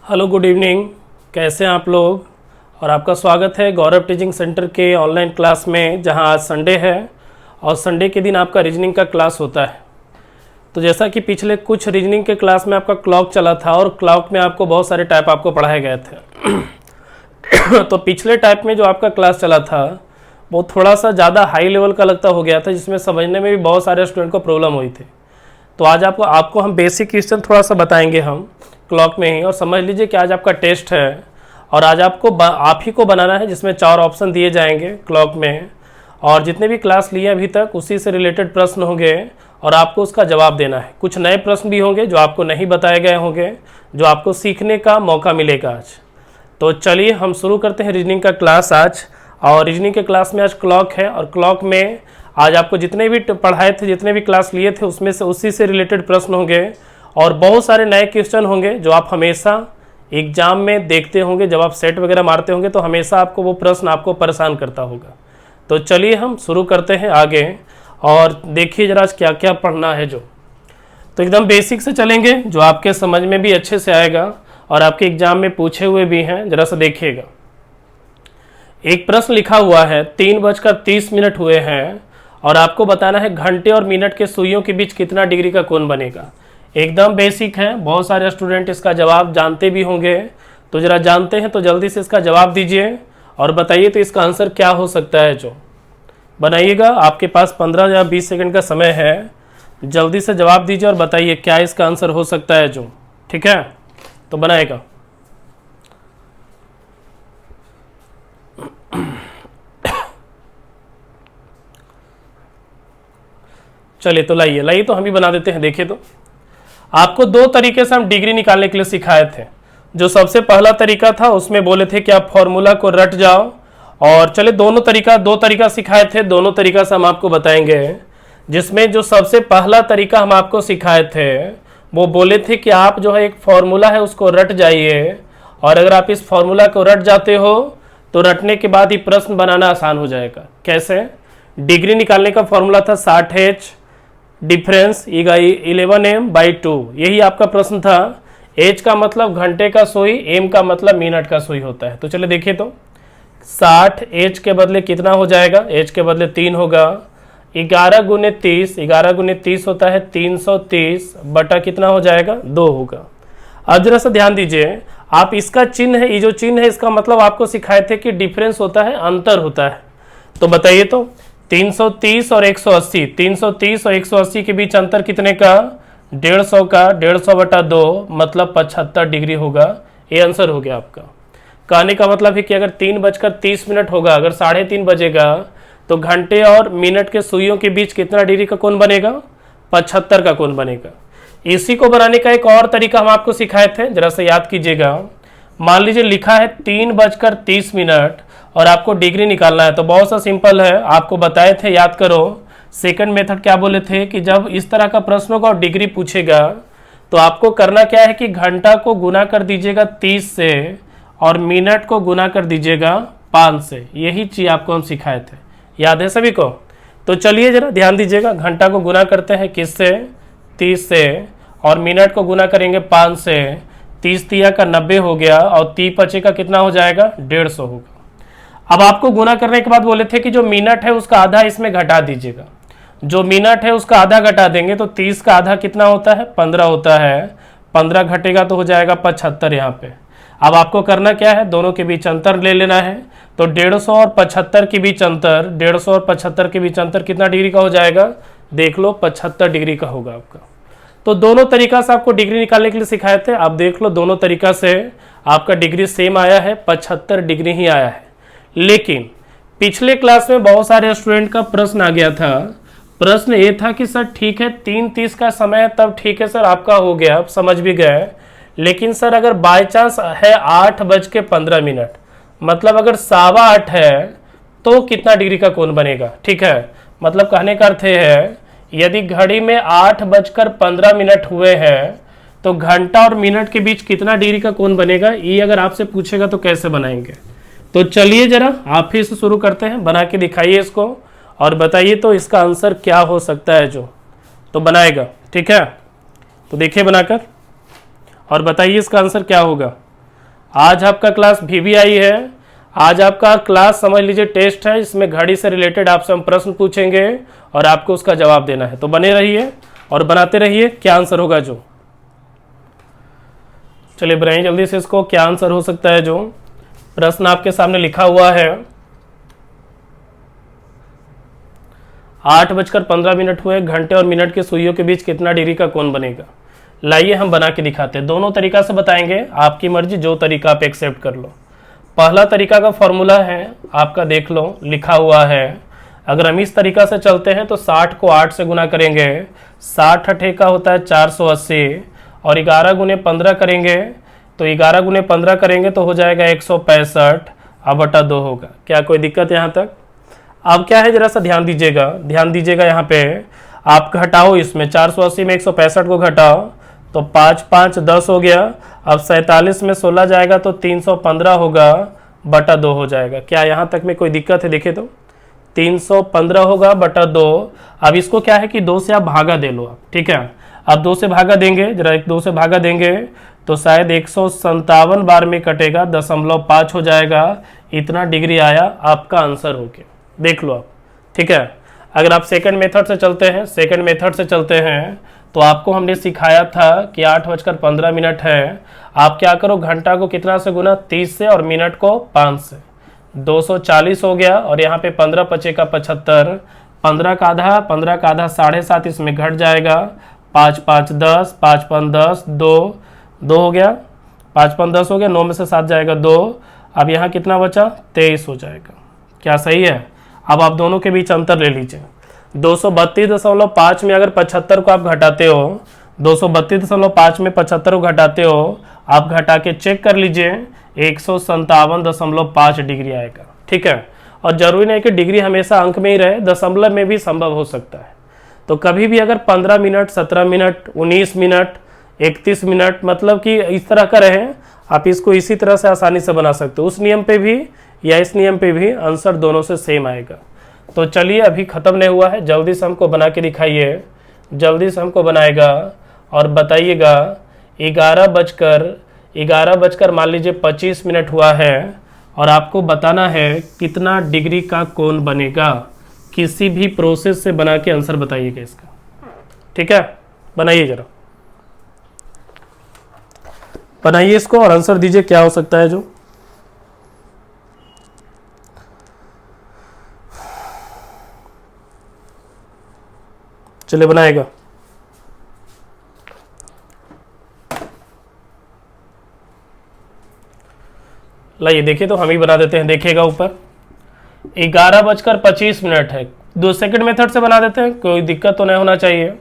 Hello good evening. कैसे हैं आप लोग। और आपका स्वागत है गौरव टीचिंग सेंटर के ऑनलाइन क्लास में, जहां आज संडे है और संडे के दिन आपका रीजनिंग का क्लास होता है। तो जैसा कि पिछले कुछ रीजनिंग के क्लास में आपका क्लॉक चला था और क्लॉक में आपको बहुत सारे टाइप आपको पढ़ाए गए थे। तो पिछले टाइप में जो आपका क्लास चला था वो थोड़ा सा ज़्यादा हाई लेवल का लगता हो गया था, जिसमें समझने में भी बहुत सारे स्टूडेंट को प्रॉब्लम हुई थी। तो आज आपको हम बेसिक क्वेश्चन थोड़ा सा बताएंगे हम क्लॉक में ही। और समझ लीजिए कि आज आपका टेस्ट है और आज आप ही को बनाना है, जिसमें 4 ऑप्शन दिए जाएंगे क्लॉक में। और जितने भी क्लास लिए अभी तक उसी से रिलेटेड प्रश्न होंगे और आपको उसका जवाब देना है। कुछ नए प्रश्न भी होंगे जो आपको नहीं बताए गए होंगे, जो आपको सीखने का मौका मिलेगा आज। तो चलिए हम शुरू करते हैं रीजनिंग का क्लास आज। और रीजनिंग के क्लास में आज क्लॉक है और क्लॉक में आज आपको जितने भी पढ़ाए थे, जितने भी क्लास लिए थे, उसमें से उसी से रिलेटेड प्रश्न होंगे और बहुत सारे नए क्वेश्चन होंगे जो आप हमेशा एग्जाम में देखते होंगे। जब आप सेट वगैरह मारते होंगे तो हमेशा आपको वो प्रश्न आपको परेशान करता होगा। तो चलिए हम शुरू करते हैं आगे और देखिए जरा आज क्या क्या पढ़ना है। जो तो एकदम बेसिक से चलेंगे, जो आपके समझ में भी अच्छे से आएगा और आपके एग्जाम में पूछे हुए भी हैं। जरा सा देखिएगा, एक प्रश्न लिखा हुआ है 3:30 हुए हैं और आपको बताना है घंटे और मिनट के सुइयों के बीच कितना डिग्री का कोण बनेगा। एकदम बेसिक है, बहुत सारे स्टूडेंट इसका जवाब जानते भी होंगे। तो जरा जानते हैं तो जल्दी से इसका जवाब दीजिए और बताइए तो इसका आंसर क्या हो सकता है। जो बनाइएगा, आपके पास 15 या 20 सेकंड का समय है। जल्दी से जवाब दीजिए और बताइए क्या इसका आंसर हो सकता है। जो ठीक है तो बनाएगा। चलिए तो लाइए तो हम भी बना देते हैं। देखिए तो आपको 2 तरीके से हम डिग्री निकालने के लिए सिखाए थे। जो सबसे पहला तरीका था उसमें बोले थे कि आप फॉर्मूला को रट जाओ। और चले दो तरीका सिखाए थे, दोनों तरीका से हम आपको बताएंगे। जिसमें जो सबसे पहला तरीका हम आपको सिखाए थे वो बोले थे कि आप जो है एक फॉर्मूला है उसको रट जाइए, और अगर आप इस फॉर्मूला को रट जाते हो तो रटने के बाद ही प्रश्न बनाना आसान हो जाएगा। कैसे? डिग्री निकालने का फॉर्मूला था 60H डिफरेंस 11m/2। यही आपका प्रश्न था। H का मतलब घंटे का सुई, M का मतलब मिनट का सुई होता है। तो चले देखिए तो 60H के बदले कितना हो जाएगा, H के बदले 3 होगा। 11 × 30 होता है 330 बटा कितना हो जाएगा 2 होगा। अब जरा सा ध्यान दीजिए, आप इसका चिन्ह है, ये जो चिन्ह है इसका मतलब आपको सिखाए थे कि डिफरेंस होता है, अंतर होता है। तो बताइए तो 330 और 180, 330 और 180 के बीच अंतर कितने का? 150 का। 150 बटा 2 मतलब 75 डिग्री होगा। ये आंसर हो गया आपका। कहने का मतलब है कि अगर 3:30 होगा, अगर 3:30 बजेगा तो घंटे और मिनट के सुइयों के बीच कितना डिग्री का कोण बनेगा? 75 का कोण बनेगा। इसी को बनाने का एक और तरीका हम आपको सिखाए थे, जरा सा याद कीजिएगा। मान लीजिए लिखा है 3:30 और आपको डिग्री निकालना है। तो बहुत सा सिंपल है, आपको बताए थे, याद करो। सेकंड मेथड क्या बोले थे कि जब इस तरह का प्रश्न होगा और डिग्री पूछेगा तो आपको करना क्या है कि घंटा को गुना कर दीजिएगा 30 से और मिनट को गुना कर दीजिएगा 5 से। यही चीज आपको हम सिखाए थे, याद है सभी को? तो चलिए जरा ध्यान दीजिएगा, घंटा को गुना करते हैं किससे? 30 से, और मिनट को गुना करेंगे 5 से। 30 तिया का 90 हो गया और 30 पचे का कितना हो जाएगा? 150 होगा। अब आपको गुना करने के बाद बोले थे कि जो मिनट है उसका आधा इसमें घटा दीजिएगा। जो मिनट है उसका आधा घटा देंगे तो 30 का आधा कितना होता है? 15 होता है। 15 घटेगा तो हो जाएगा 75 यहाँ पे। अब आपको करना क्या है? दोनों के बीच अंतर ले लेना है। तो 150 और 75 के बीच अंतर, 150 और 75 के बीच अंतर कितना डिग्री का हो जाएगा? देख लो, 75 डिग्री का होगा आपका। तो दोनों तरीका से आपको डिग्री निकालने के लिए सिखाए थे। आप देख लो, दोनों तरीका से आपका डिग्री सेम आया है, 75 डिग्री ही आया है। लेकिन पिछले क्लास में बहुत सारे स्टूडेंट का प्रश्न आ गया था। प्रश्न ये था कि सर ठीक है 3:30 का समय है, तब ठीक है सर आपका हो गया, आप समझ भी गए। लेकिन सर अगर बाय चांस है 8:15, मतलब अगर 8:15 है तो कितना डिग्री का कोण बनेगा? ठीक है, मतलब कहने का अर्थ है यदि घड़ी में 8:15 हुए हैं तो घंटा और मिनट के बीच कितना डिग्री का कोण बनेगा? ये अगर आपसे पूछेगा तो कैसे बनाएंगे? तो चलिए जरा आप ही से शुरू करते हैं, बना के दिखाइए इसको और बताइए तो इसका आंसर क्या हो सकता है। जो तो बनाएगा, ठीक है? तो देखिए बनाकर और बताइए इसका आंसर क्या होगा। आज आपका क्लास VVI है। आज आपका क्लास समझ लीजिए टेस्ट है, इसमें घड़ी से रिलेटेड आपसे हम प्रश्न पूछेंगे और आपको उसका जवाब देना है। तो बने रहिए और बनाते रहिए क्या आंसर होगा जो। चलिए बनाइए जल्दी से इसको, क्या आंसर हो सकता है जो। प्रश्न आपके सामने लिखा हुआ है 8:15 हुए, घंटे और मिनट के सुइयों के बीच कितना डिग्री का कोण बनेगा। लाइए हम बना के दिखाते हैं। दोनों तरीका से बताएंगे, आपकी मर्जी, जो तरीका आप एक्सेप्ट कर लो। पहला तरीका का फॉर्मूला है आपका, देख लो लिखा हुआ है। अगर हम इस तरीका से चलते हैं तो 60 को 8 से गुना करेंगे, 60 अठे का होता है 480, और 11 गुने 15 करेंगे तो 11 गुने 15 करेंगे तो हो जाएगा 165, अब बटा 2 होगा। क्या कोई दिक्कत यहाँ तक? अब क्या है, जरा सा ध्यान दीजिएगा यहाँ पे। आप घटाओ, इसमें 480 में 165 को घटाओ तो 5 5 10 हो गया। अब 47 में 16 जाएगा तो 315 होगा, बटा 2 हो जाएगा। क्या यहाँ तक में कोई दिक्कत है? देखे तो 315 होगा बटा 2। अब इसको क्या है कि 2 से आप भागा दे लो आप, ठीक है। अब 2 से भागा देंगे, जरा 2 से भागा देंगे तो शायद 157 बार में कटेगा, 0.5 हो जाएगा। इतना डिग्री आया आपका आंसर हो गया, देख लो आप, ठीक है। अगर आप सेकंड मेथड से चलते हैं तो आपको हमने सिखाया था कि 8:15 है। आप क्या करो, घंटा को कितना से गुना, 30 से, और मिनट को 5 से, 240 हो गया। और यहाँ पे 15 पचे का 75, 15 का आधा 7.5 इसमें घट जाएगा, 5 5 10, 5 5 10, 2 हो गया, 5 5 10 हो गया, 9 में से 7 जाएगा 2। अब यहाँ कितना बचा, 23 हो जाएगा। क्या सही है? अब आप दोनों के बीच अंतर ले लीजिए। 232.5 में अगर 75 को आप घटाते हो, 232.5 में 75 को घटाते हो, आप घटा के चेक कर लीजिए, 157.5 डिग्री आएगा, ठीक है। और जरूरी नहीं कि डिग्री हमेशा अंक में ही रहे, दशमलव में भी संभव हो सकता है। तो कभी भी अगर 15 मिनट, 17 मिनट, 19 मिनट, 31 मिनट, मतलब कि इस तरह का रहे, आप इसको इसी तरह से आसानी से बना सकते हो। उस नियम पे भी या इस नियम पे भी आंसर दोनों से सेम आएगा। तो चलिए, अभी ख़त्म नहीं हुआ है, जल्दी से हमको बना के दिखाइए, जल्दी से हमको बनाएगा और बताइएगा। 11 बजकर मान लीजिए 25 मिनट हुआ है और आपको बताना है कितना डिग्री का कोण बनेगा। किसी भी प्रोसेस से बना के आंसर बताइएगा इसका, ठीक है। बनाइए, जरा बनाइए इसको और आंसर दीजिए क्या हो सकता है जो। चलिए बनाएगा। लाइए देखिए, तो हम ही बना देते हैं, देखिएगा ऊपर 11:25 है। दो सेकंड मेथड से बना देते हैं, कोई दिक्कत तो नहीं होना चाहिए।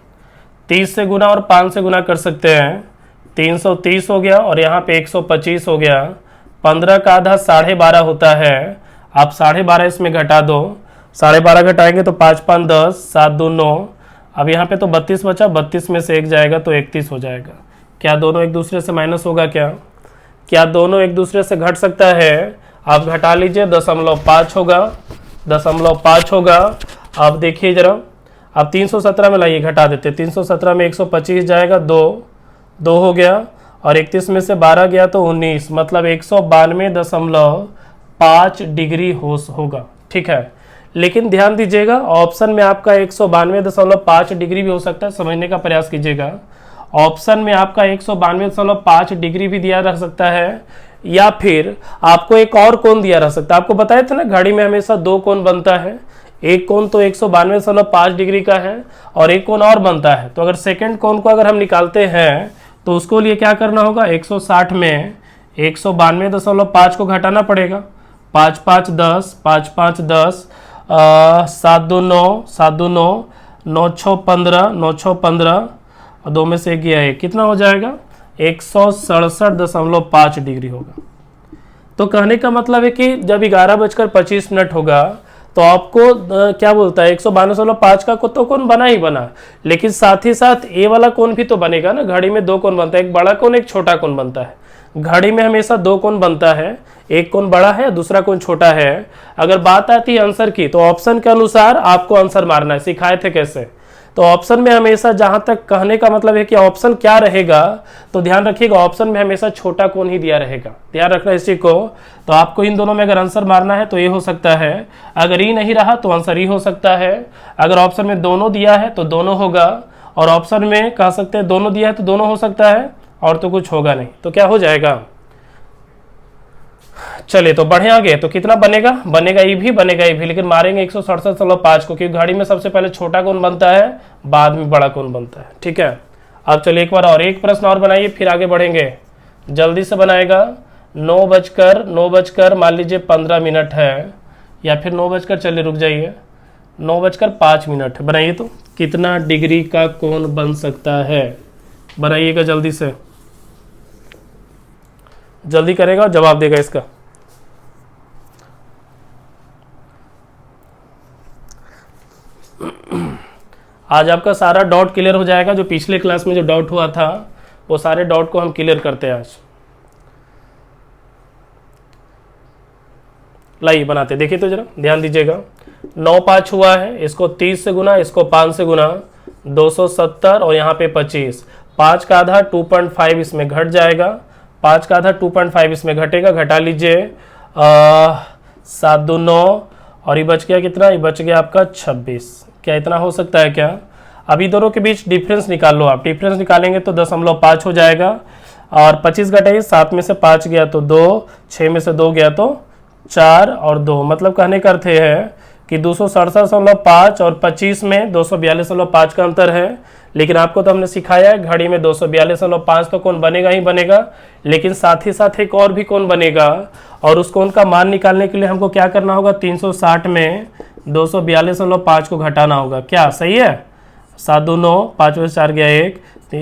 30 से गुना और 5 से गुना कर सकते हैं, 330 हो गया, और यहाँ पे 125 हो गया। 15 का आधा 12.5 होता है, आप 12.5 इसमें घटा दो, 12.5 घटाएंगे तो 5 5 10, 7 2 9। अब यहाँ पे तो 32 बचा, 32 में से 1 जाएगा तो 31 हो जाएगा। क्या दोनों एक दूसरे से माइनस होगा? क्या दोनों एक दूसरे से घट सकता है? आप घटा लीजिए, 0.5 होगा, 0.5 होगा। आप देखिए जरा, आप 317 में लाइए, घटा देते, 317 में 125 जाएगा, 2 हो गया, और 31 में से 12 गया तो 19, मतलब 192.5 डिग्री होगा, ठीक है। लेकिन ध्यान दीजिएगा, ऑप्शन में आपका 192.5 डिग्री भी हो सकता है, समझने का प्रयास कीजिएगा। ऑप्शन में आपका 192.5 डिग्री भी दिया रह सकता है, या फिर आपको एक और कोण दिया रह सकता है। आपको बताया था ना, घड़ी में हमेशा 2 कोण बनता है, एक कोण तो 192.5 डिग्री का है और एक कोण और बनता है। तो अगर सेकंड कोण को अगर हम निकालते हैं तो उसको लिए क्या करना होगा, 160 में 192.5 को घटाना पड़ेगा, 5 5 10, 5 5 10, 7 2 9, 7 2 9, 9 6 15, 9 6 15, और 2 में से 1 गया है, कितना हो जाएगा, 167.5 डिग्री होगा। तो कहने का मतलब है कि जब 11:25 होगा तो आपको क्या बोलता है, 192.5 का तो कोण बना ही बना, लेकिन साथ ही साथ ए वाला कोण भी तो बनेगा ना। घड़ी में 2 कोण बनता है, एक बड़ा कोण, एक छोटा कोण बनता है। घड़ी में हमेशा 2 कोण बनता है, एक कोण बड़ा है, दूसरा कोण छोटा है। अगर बात आती है आंसर की, तो ऑप्शन के अनुसार आपको आंसर मारना है, सिखाए थे कैसे। तो ऑप्शन में हमेशा, जहां तक कहने का मतलब है कि ऑप्शन क्या रहेगा, तो ध्यान रखिएगा ऑप्शन में हमेशा छोटा कोण ही दिया रहेगा, ध्यान रखना इसी को। तो आपको इन दोनों में अगर आंसर मारना है तो ये हो सकता है, अगर ई नहीं रहा तो आंसर ई हो सकता है, अगर ऑप्शन में दोनों दिया है तो दोनों होगा, और ऑप्शन में कह सकते हैं दोनों दिया है तो दोनों हो सकता है, और तो कुछ होगा नहीं, तो क्या हो जाएगा। चलिए तो बढ़े आगे, तो कितना बनेगा, बनेगा ई भी, बनेगा ई भी, लेकिन मारेंगे 167.5 को, क्योंकि घड़ी में सबसे पहले छोटा कोण बनता है, बाद में बड़ा कोण बनता है, ठीक है। अब चलिए एक बार और एक प्रश्न और बनाइए, फिर आगे बढ़ेंगे, जल्दी से बनाएगा। 9 बजकर मान लीजिए 15 मिनट है, या फिर 9 बजकर, चलिए रुक जाइए, 9 बजकर 5 मिनट है, बनाइए तो कितना डिग्री का कोण बन सकता है, बनाइएगा जल्दी से, जल्दी करेगा और जवाब देगा इसका। आज आपका सारा डाउट क्लियर हो जाएगा, जो पिछले क्लास में जो डाउट हुआ था वो सारे डाउट को हम क्लियर करते हैं आज। लाइए बनाते, देखिए तो जरा ध्यान दीजिएगा। 9 5 हुआ है, इसको 30 से गुना, इसको 5 से गुना, 270, और यहाँ पे 25, 5 का आधा 2.5 इसमें घट जाएगा, 5 का आधा 2.5 इसमें घटेगा, घटा लीजिए 7 2 9, और ये बच गया कितना, ये बच गया आपका 26। क्या इतना हो सकता है क्या। अभी दोनों के बीच डिफरेंस निकाल लो आप, डिफरेंस निकालेंगे तो 0.5 हो जाएगा, और 25 घटाइए, 7 में से 5 गया तो 2, 6 में से 2 गया तो 4 और 2, मतलब कहने का अर्थ है कि 267.5 और 25 में 242.5 का अंतर है। लेकिन आपको तो हमने सिखाया है घड़ी में 242.5 तो कोण बनेगा ही बनेगा, लेकिन साथ ही साथ एक और भी कोण बनेगा, और उस कोण का मान निकालने के लिए हमको क्या करना होगा, 360 में 242.5 को घटाना होगा। क्या सही है, 7 2 9, 5 में 4 गया 1,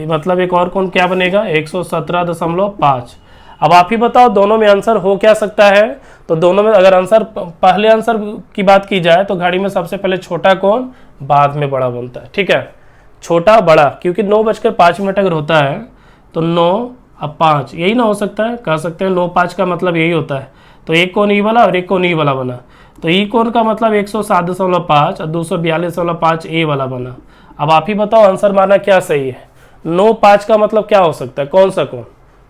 मतलब एक और कोण क्या बनेगा, 117.5। अब आप ही बताओ दोनों में आंसर हो क्या सकता है। तो दोनों में अगर आंसर, पहले आंसर की बात की जाए तो घड़ी में सबसे पहले छोटा कोण, बाद में बड़ा बनता है, ठीक है, छोटा बड़ा, क्योंकि 9 बजकर 5 मिनट अगर होता है तो 9 अब 5, यही ना हो सकता है, कह सकते हैं 9 5 का मतलब यही होता है। तो एक कोण ई वाला और एक कोण ई वाला बना, तो ई कोण का मतलब 107.5 और 242.5 ए वाला बना। अब आप ही बताओ आंसर माना क्या सही है। 9 5 का मतलब क्या हो सकता है, कौन सा कोण,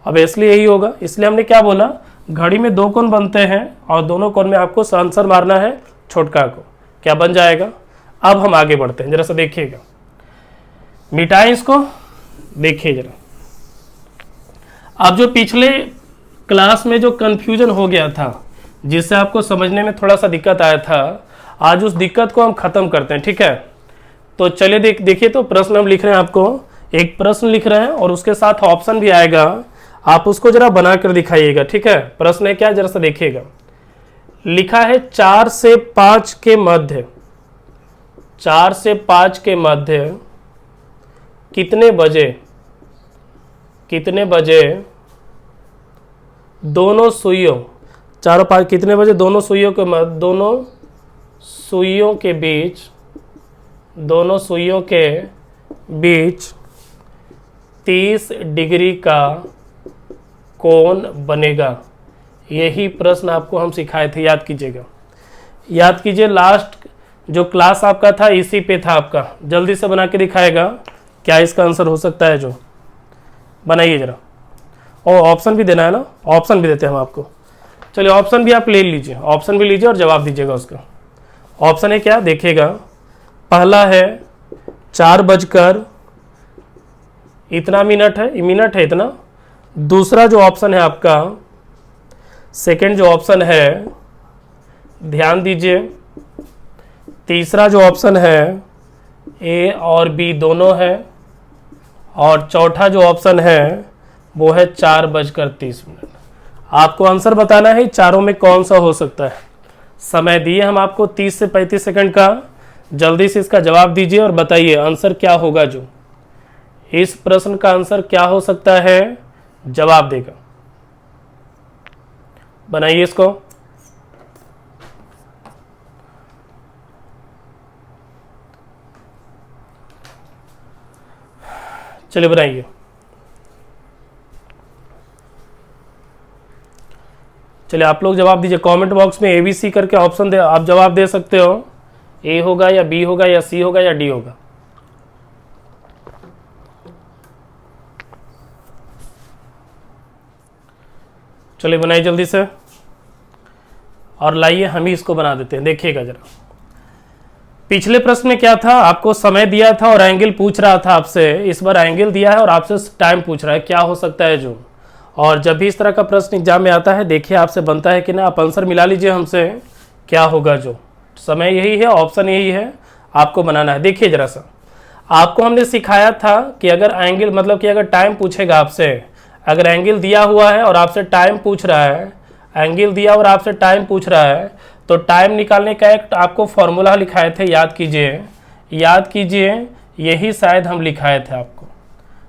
अब इसलिए यही होगा। इसलिए हमने क्या बोला, घड़ी में 2 कोण बनते हैं और दोनों कोण में आपको आंसर मारना है छोटका को, क्या बन जाएगा। अब हम आगे बढ़ते हैं, जरा सा देखिएगा, मिटाएं इसको, देखिए जरा। अब जो पिछले क्लास में जो कंफ्यूजन हो गया था, जिससे आपको समझने में थोड़ा सा दिक्कत आया था, आज उस दिक्कत को हम खत्म करते हैं, ठीक है। तो चलिए देखिए, तो प्रश्न हम लिख रहे हैं, आपको एक प्रश्न लिख रहे हैं और उसके साथ ऑप्शन भी आएगा, आप उसको जरा बनाकर दिखाइएगा, ठीक है। प्रश्न है क्या, जरा सा देखिएगा। लिखा है 4 से 5 के मध्य, 4 से 5 के मध्य कितने बजे दोनों सुइयों, 4 और 5 कितने बजे दोनों सुइयों के बीच 30 डिग्री का कोण बनेगा। यही प्रश्न आपको हम सिखाए थे, याद कीजिएगा, याद कीजिए, लास्ट जो क्लास आपका था इसी पे था आपका। जल्दी से बना के दिखाएगा क्या इसका आंसर हो सकता है, जो बनाइए जरा, और ऑप्शन भी देना है ना, ऑप्शन भी देते हैं हम आपको। चलिए ऑप्शन भी आप ले लीजिए, ऑप्शन भी लीजिए और जवाब दीजिएगा उसका। ऑप्शन है क्या, देखिएगा, पहला है 4 बजकर इतना मिनट है इतना। दूसरा जो ऑप्शन है आपका, सेकंड जो ऑप्शन है, ध्यान दीजिए, तीसरा जो ऑप्शन है ए और बी दोनों है, और चौथा जो ऑप्शन है वो है 4 बजकर 30 मिनट। आपको आंसर बताना है चारों में कौन सा हो सकता है। समय दिए हम आपको 30 से 35 सेकंड का, जल्दी से इसका जवाब दीजिए और बताइए आंसर क्या होगा, जो इस प्रश्न का आंसर क्या हो सकता है, जवाब देगा। बनाइए इसको, चलिए बनाइए। चलिए आप लोग जवाब दीजिए, कमेंट बॉक्स में ABC करके ऑप्शन दे, आप जवाब दे सकते हो, ए होगा या बी होगा या सी होगा या डी होगा। चलिए बनाइए जल्दी से और लाइए हम ही इसको बना देते हैं। देखिएगा जरा, पिछले प्रश्न में क्या था, आपको समय दिया था और एंगल पूछ रहा था आपसे। इस बार एंगल दिया है और आपसे टाइम पूछ रहा है, क्या हो सकता है जो। और जब भी इस तरह का प्रश्न एग्जाम में आता है, देखिए आपसे बनता है कि ना, आप आंसर मिला लीजिए हमसे, क्या होगा जो। समय यही है, ऑप्शन यही है, आपको बनाना है। देखिए जरा सा, आपको हमने सिखाया था कि अगर एंगल मतलब कि अगर टाइम पूछेगा आपसे, अगर एंगल दिया हुआ है और आपसे टाइम पूछ रहा है, एंगल दिया और आपसे टाइम पूछ रहा है, तो टाइम निकालने का एक आपको फॉर्मूला लिखाए थे, याद कीजिए, याद कीजिए, यही शायद हम लिखाए थे आपको।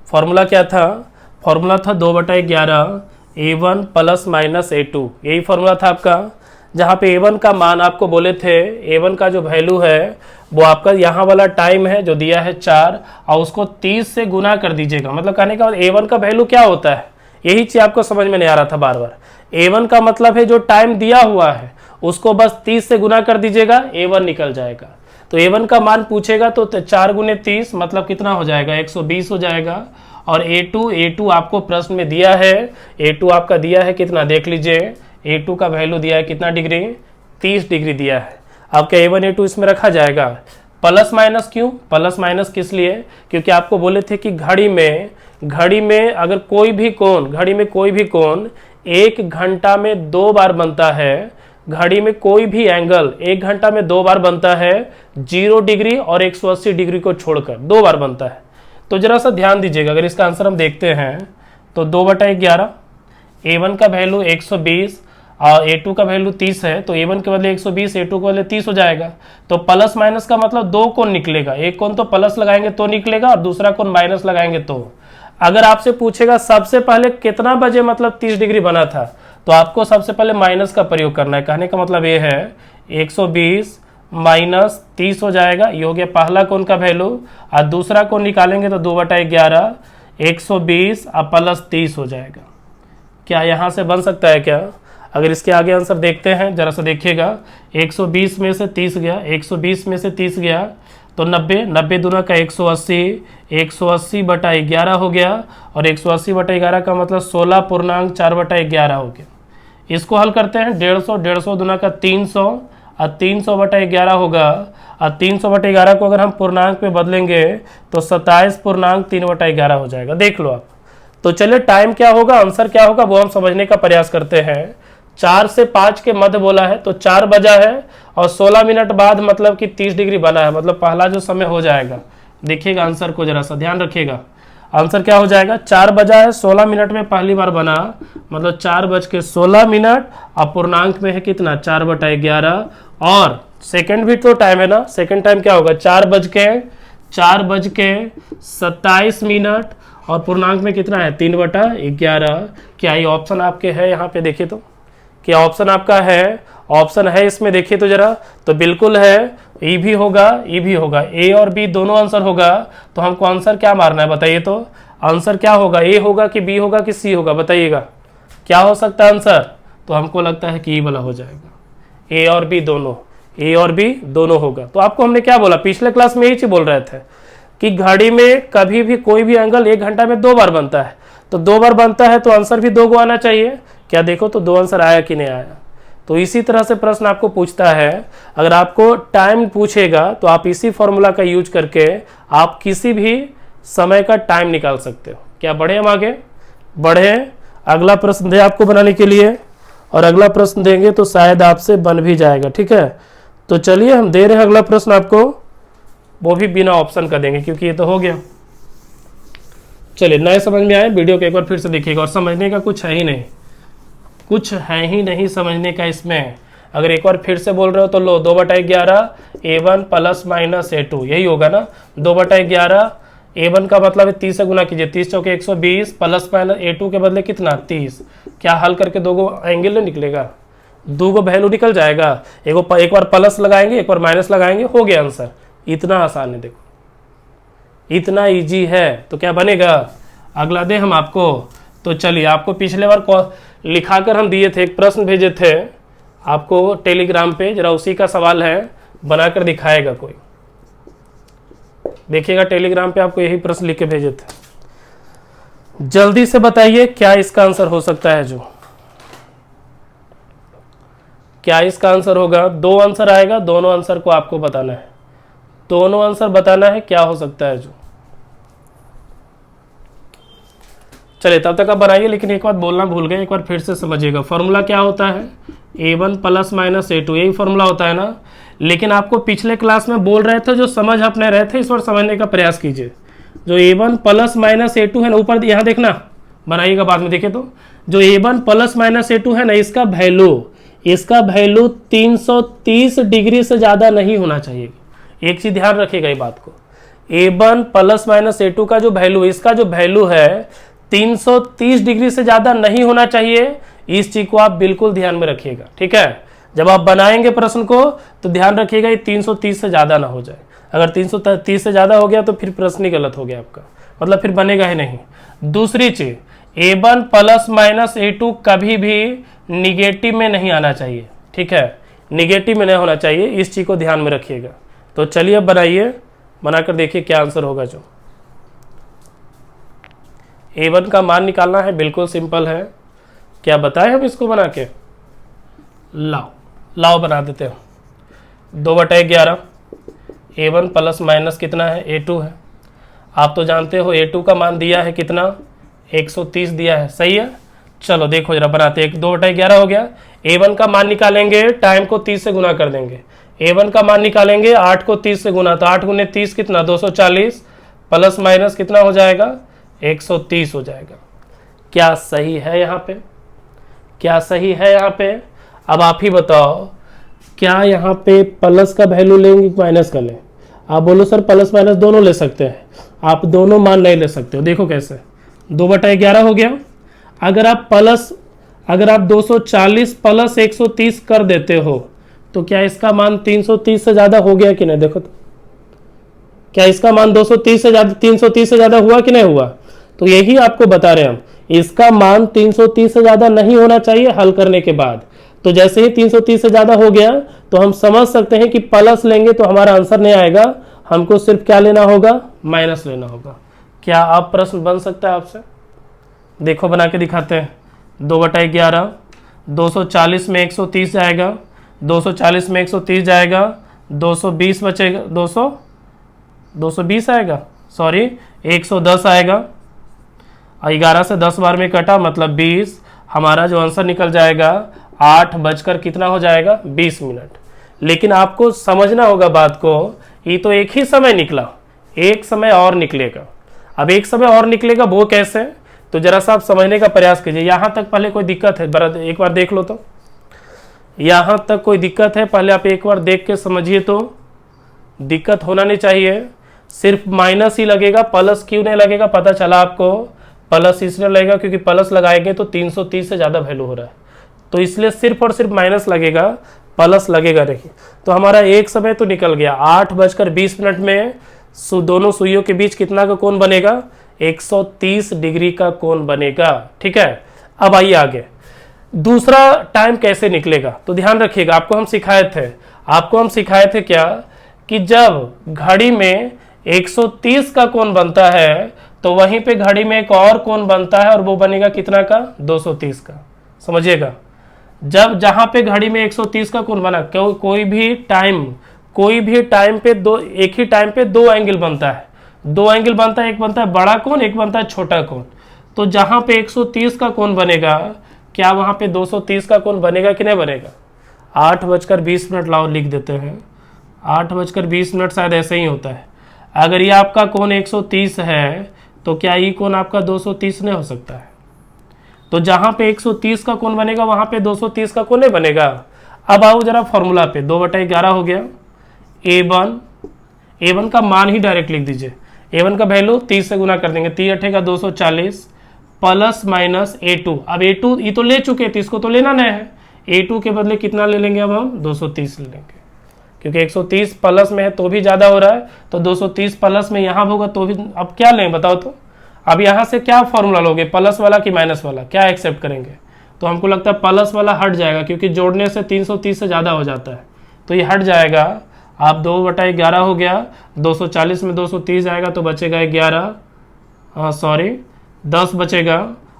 फॉर्मूला क्या था, फॉर्मूला था 2/11 A1 प्लस माइनस A2, यही फॉर्मूला था आपका। जहाँ पे A1 का मान आपको बोले थे, A1 का जो वैल्यू है वो आपका यहाँ वाला टाइम है जो दिया है 4, और उसको 30 से गुना कर दीजिएगा। मतलब कहने का A1 का वैल्यू क्या होता है, यही चीज़ आपको समझ में नहीं आ रहा था बार बार। A1 का मतलब है जो टाइम दिया हुआ है उसको बस 30 से गुना कर दीजिएगा, A1 निकल जाएगा। तो A1 का मान पूछेगा तो 4 गुने 30 मतलब कितना हो जाएगा, 120 हो जाएगा। और A2 आपको प्रश्न में दिया है, A2 आपका दिया है कितना, देख लीजिए, A2 का वैल्यू दिया है कितना डिग्री, 30 डिग्री दिया है। आपका A1 A2 इसमें रखा जाएगा। प्लस माइनस क्यों, प्लस माइनस किस लिए, क्योंकि आपको बोले थे कि घड़ी में अगर कोई भी कोण, घड़ी में कोई भी कोण 1 घंटा में 2 बार बनता है, घड़ी में कोई भी एंगल 1 घंटा में 2 बार बनता है, 0 डिग्री और 180 डिग्री को छोड़कर 2 बार बनता है। तो जरा सा ध्यान दीजिएगा, अगर इसका आंसर हम देखते हैं तो 2/11, A1 का वैल्यू 120 और A2 का वैल्यू 30 है, तो A1 के बदले 120, A2 के बदले 30 हो जाएगा। तो प्लस माइनस का मतलब 2 कोण निकलेगा, एक कोण तो प्लस लगाएंगे तो निकलेगा और दूसरा कोण माइनस लगाएंगे तो। अगर आपसे पूछेगा सबसे पहले कितना बजे मतलब 30 डिग्री बना था, तो आपको सबसे पहले माइनस का प्रयोग करना है। कहने का मतलब ये है 120 माइनस 30 हो जाएगा, ये हो गया पहला कोण का वैल्यू। और दूसरा कोण निकालेंगे तो 2/11 120 और प्लस 30 हो जाएगा। क्या यहाँ से बन सकता है क्या, अगर इसके आगे आंसर देखते हैं जरा सा देखिएगा, 120 में से 30 गया, 120 में से 30 गया तो 90, 90 दूना का 180, 180/11 हो गया, और 180/11 का मतलब 16.4/11 हो गया। इसको हल करते हैं, 150, 150 दूना का 300 और 300/11 होगा, और 300/11 को अगर हम पूर्णांक में बदलेंगे तो 27.3/11 हो जाएगा। देख लो आप। तो चलिए टाइम क्या होगा, आंसर क्या होगा, वो हम समझने का प्रयास करते हैं। 4 से 5 के मध्य बोला है, तो 4 बजा है और 16 मिनट बाद मतलब कि 30 डिग्री बना है, मतलब पहला जो समय हो जाएगा। देखिएगा आंसर को जरा सा ध्यान रखिएगा, आंसर क्या हो जाएगा, 4 बजा है, 16 मिनट में पहली बार बना, मतलब 4:16 और पूर्णांक में है कितना 4/11। और सेकंड भी तो टाइम है ना, सेकंड टाइम क्या होगा, 4:27 और पूर्णांक में कितना है 3/11। क्या ये ऑप्शन आपके है, यहाँ पे देखिए तो क्या ऑप्शन आपका है, ऑप्शन है इसमें देखिए तो जरा, तो बिल्कुल है, ई भी होगा, ई भी होगा, ए और बी दोनों आंसर होगा। तो हमको आंसर क्या मारना है बताइए तो, आंसर क्या होगा, ए होगा कि बी होगा कि सी होगा, बताइएगा क्या हो सकता है आंसर। तो हमको लगता है कि ई वाला हो जाएगा, ए और बी दोनों, ए और बी दोनों होगा। तो आपको हमने क्या बोला, पिछले क्लास में यही चीज बोल रहे थे कि घड़ी में कभी भी कोई भी एंगल 1 घंटा में 2 बार बनता है, तो 2 बार बनता है तो आंसर भी 2 को आना चाहिए। क्या देखो तो 2 आंसर आया कि नहीं आया। तो इसी तरह से प्रश्न आपको पूछता है, अगर आपको टाइम पूछेगा तो आप इसी फॉर्मूला का यूज करके आप किसी भी समय का टाइम निकाल सकते हो। क्या बढ़े हम आगे बढ़े, अगला प्रश्न दे आपको बनाने के लिए, और अगला प्रश्न देंगे तो शायद आपसे बन भी जाएगा, ठीक है। तो चलिए हम दे रहे हैं अगला प्रश्न आपको, वो भी बिना ऑप्शन का देंगे क्योंकि ये तो हो गया। चलिए नए समझ में आए, वीडियो को एक बार फिर से देखिएगा, और समझने का कुछ है ही नहीं, कुछ है ही नहीं समझने का इसमें। अगर एक बार फिर से बोल रहे हो तो लो, 2/11 A1 प्लस माइनस A2, यही होगा ना। 2/11 A1 का मतलब है 30 से गुना कीजिए, 30 चौके 120 प्लस माइनस A2 के बदले कितना 30। क्या हल करके 2 गो एंगल नहीं निकलेगा, 2 गो वैल्यू निकल जाएगा, एक बार प्लस लगाएंगे एक बार माइनस लगाएंगे, हो गया आंसर। इतना आसान है, देखो इतना इजी है। तो क्या बनेगा, अगला दे हम आपको। तो चलिए, आपको पिछले बार लिखाकर हम दिए थे, एक प्रश्न भेजे थे आपको टेलीग्राम पे, जरा उसी का सवाल है, बनाकर दिखाएगा कोई। देखिएगा टेलीग्राम पे आपको यही प्रश्न लिख के भेजे थे। जल्दी से बताइए क्या इसका आंसर हो सकता है जो। क्या इसका आंसर होगा? दो आंसर आएगा, दोनों आंसर को आपको बताना है, दोनों आंसर बताना है क्या हो सकता है जो। चलिए तब तक आप बनाइए, लेकिन एक बात बोलना भूल गए, एक बार फिर से समझिएगा। फॉर्मूला क्या होता है? a1 प्लस माइनस a2, यही फॉर्मूला होता है ना। लेकिन आपको पिछले क्लास में बोल रहे थे, जो समझ अपने रहे थे इस बार समझने का प्रयास कीजिए। जो a1 प्लस माइनस a2 है ना, ऊपर यहाँ देखना, बनाइएगा बाद में देखे तो, जो a1 प्लस माइनस a2 है ना, इसका वैल्यू 330 डिग्री से ज़्यादा नहीं होना चाहिए। एक चीज़ ध्यान रखिएगा ये बात को, a1 प्लस माइनस a2 का जो वैल्यू, इसका जो वैल्यू है 330 डिग्री से ज़्यादा नहीं होना चाहिए। इस चीज़ को आप बिल्कुल ध्यान में रखिएगा, ठीक है। जब आप बनाएंगे प्रश्न को तो ध्यान रखिएगा ये 330 से ज़्यादा ना हो जाए। अगर 330 से ज़्यादा हो गया तो फिर प्रश्न ही गलत हो गया आपका, मतलब फिर बनेगा ही नहीं। दूसरी चीज़, a1 प्लस माइनस a2 कभी भी निगेटिव में नहीं आना चाहिए, ठीक है, निगेटिव में नहीं होना चाहिए, इस चीज़ को ध्यान में रखिएगा। तो चलिए अब बनाइए, बनाकर देखिए क्या आंसर होगा जो। a1 का मान निकालना है, बिल्कुल सिंपल है। क्या बताएं हम इसको बना के? लाओ बना देते हैं। 2/11 a1 प्लस माइनस कितना है? a2 है। आप तो जानते हो a2 का मान दिया है कितना? 130 दिया है, सही है। चलो देखो जरा बनाते हैं। 2/11 हो गया। a1 का मान निकालेंगे, टाइम को 30 से गुना कर देंगे। a1 का मान निकालेंगे, 8 को 30 से गुना, तो 8 गुने 30 कितना? 240, प्लस माइनस कितना हो जाएगा? 130 हो जाएगा। क्या सही है यहाँ पे? क्या सही है यहाँ पे? अब आप ही बताओ, क्या यहाँ पे प्लस का वैल्यू लेंगे माइनस का लें? आप बोलो सर प्लस माइनस दोनों ले सकते हैं। आप दोनों मान नहीं ले सकते हो, देखो कैसे। 2/11 हो गया। अगर आप 240 प्लस 130 कर देते हो तो क्या इसका मान 330 से ज़्यादा हो गया कि नहीं? देखो तो, क्या इसका मान 230 से ज़्यादा 330 से ज़्यादा हुआ कि नहीं हुआ? तो यही आपको बता रहे हैं हम, इसका मान 330 से ज़्यादा नहीं होना चाहिए हल करने के बाद। तो जैसे ही 330 से ज़्यादा हो गया तो हम समझ सकते हैं कि प्लस लेंगे तो हमारा आंसर नहीं आएगा, हमको सिर्फ क्या लेना होगा? माइनस लेना होगा। क्या आप प्रश्न बन सकता है आपसे? देखो बना के दिखाते हैं। 2/11, 240 में 130 जाएगा, 240 में 130 जाएगा, 220 बचेगा, 220 आएगा, सॉरी 110 आएगा। 11 से 10 बार में कटा मतलब 20। हमारा जो आंसर निकल जाएगा 8 बजकर कितना हो जाएगा? 20 मिनट। लेकिन आपको समझना होगा बात को, ये तो एक ही समय निकला, एक समय और निकलेगा। अब एक समय और निकलेगा, वो कैसे? तो जरा सा आप समझने का प्रयास कीजिए। यहाँ तक पहले कोई दिक्कत है? एक बार देख लो तो, यहाँ तक कोई दिक्कत है? पहले आप एक बार देख के समझिए तो। दिक्कत होना नहीं चाहिए। सिर्फ माइनस ही लगेगा, प्लस क्यों नहीं लगेगा? पता चला आपको, प्लस इसलिए लगेगा क्योंकि प्लस लगाएंगे तो 330 से ज़्यादा वैल्यू हो रहा है, तो इसलिए सिर्फ और सिर्फ माइनस लगेगा, प्लस लगेगा नहीं। तो हमारा एक समय तो निकल गया। 8:20 में दोनों सुइयों के बीच कितना का कोण बनेगा? 130 डिग्री का कोण बनेगा, ठीक है। अब आइए आगे, दूसरा टाइम कैसे निकलेगा? तो ध्यान रखिएगा, आपको हम सिखाए थे क्या कि जब घड़ी में 130 का कोण बनता है तो वहीं पे घड़ी में एक और कोण बनता है और वो बनेगा कितना का? 230 का। समझिएगा, जब जहां पे घड़ी में 130 का कोण बना, कोई भी टाइम पे एक ही टाइम पे दो एंगल बनता है, एक बनता है बड़ा कोण, एक बनता है छोटा कोण। तो जहां पे 130 का कोण बनेगा, क्या वहां पे 230 का कोण बनेगा कि नहीं बनेगा? 8:20 लाओ लिख देते हैं। 8:20 शायद ऐसे ही होता है। अगर ये आपका कोण 130 है तो क्या ये कोण आपका 230 नहीं हो सकता है? तो जहां पे 130 का कोण बनेगा वहां पे 230 का कोण नहीं बनेगा। अब आओ जरा फॉर्मूला पे। 2/11 हो गया। a1 का मान ही डायरेक्ट लिख दीजिए। a1 का वैल्यू 30 से गुना कर देंगे, 3 × 240 प्लस माइनस a2। अब a2 ये तो ले चुके थे, इसको तो लेना नहीं है। a2 के बदले कितना ले लेंगे? अब हम 230 ले लेंगे, क्योंकि 130 प्लस में है तो भी ज़्यादा हो रहा है, तो 230 प्लस में यहाँ होगा तो भी। अब क्या लें बताओ तो? अब यहाँ से क्या फॉर्मूला लोगे, प्लस वाला कि माइनस वाला? क्या एक्सेप्ट करेंगे? तो हमको लगता है प्लस वाला हट जाएगा, क्योंकि जोड़ने से 330 से ज़्यादा हो जाता है, तो ये हट जाएगा। आप 2/11 हो गया, 240 में 230 आएगा तो बचेगा 11, 10 बचेगा।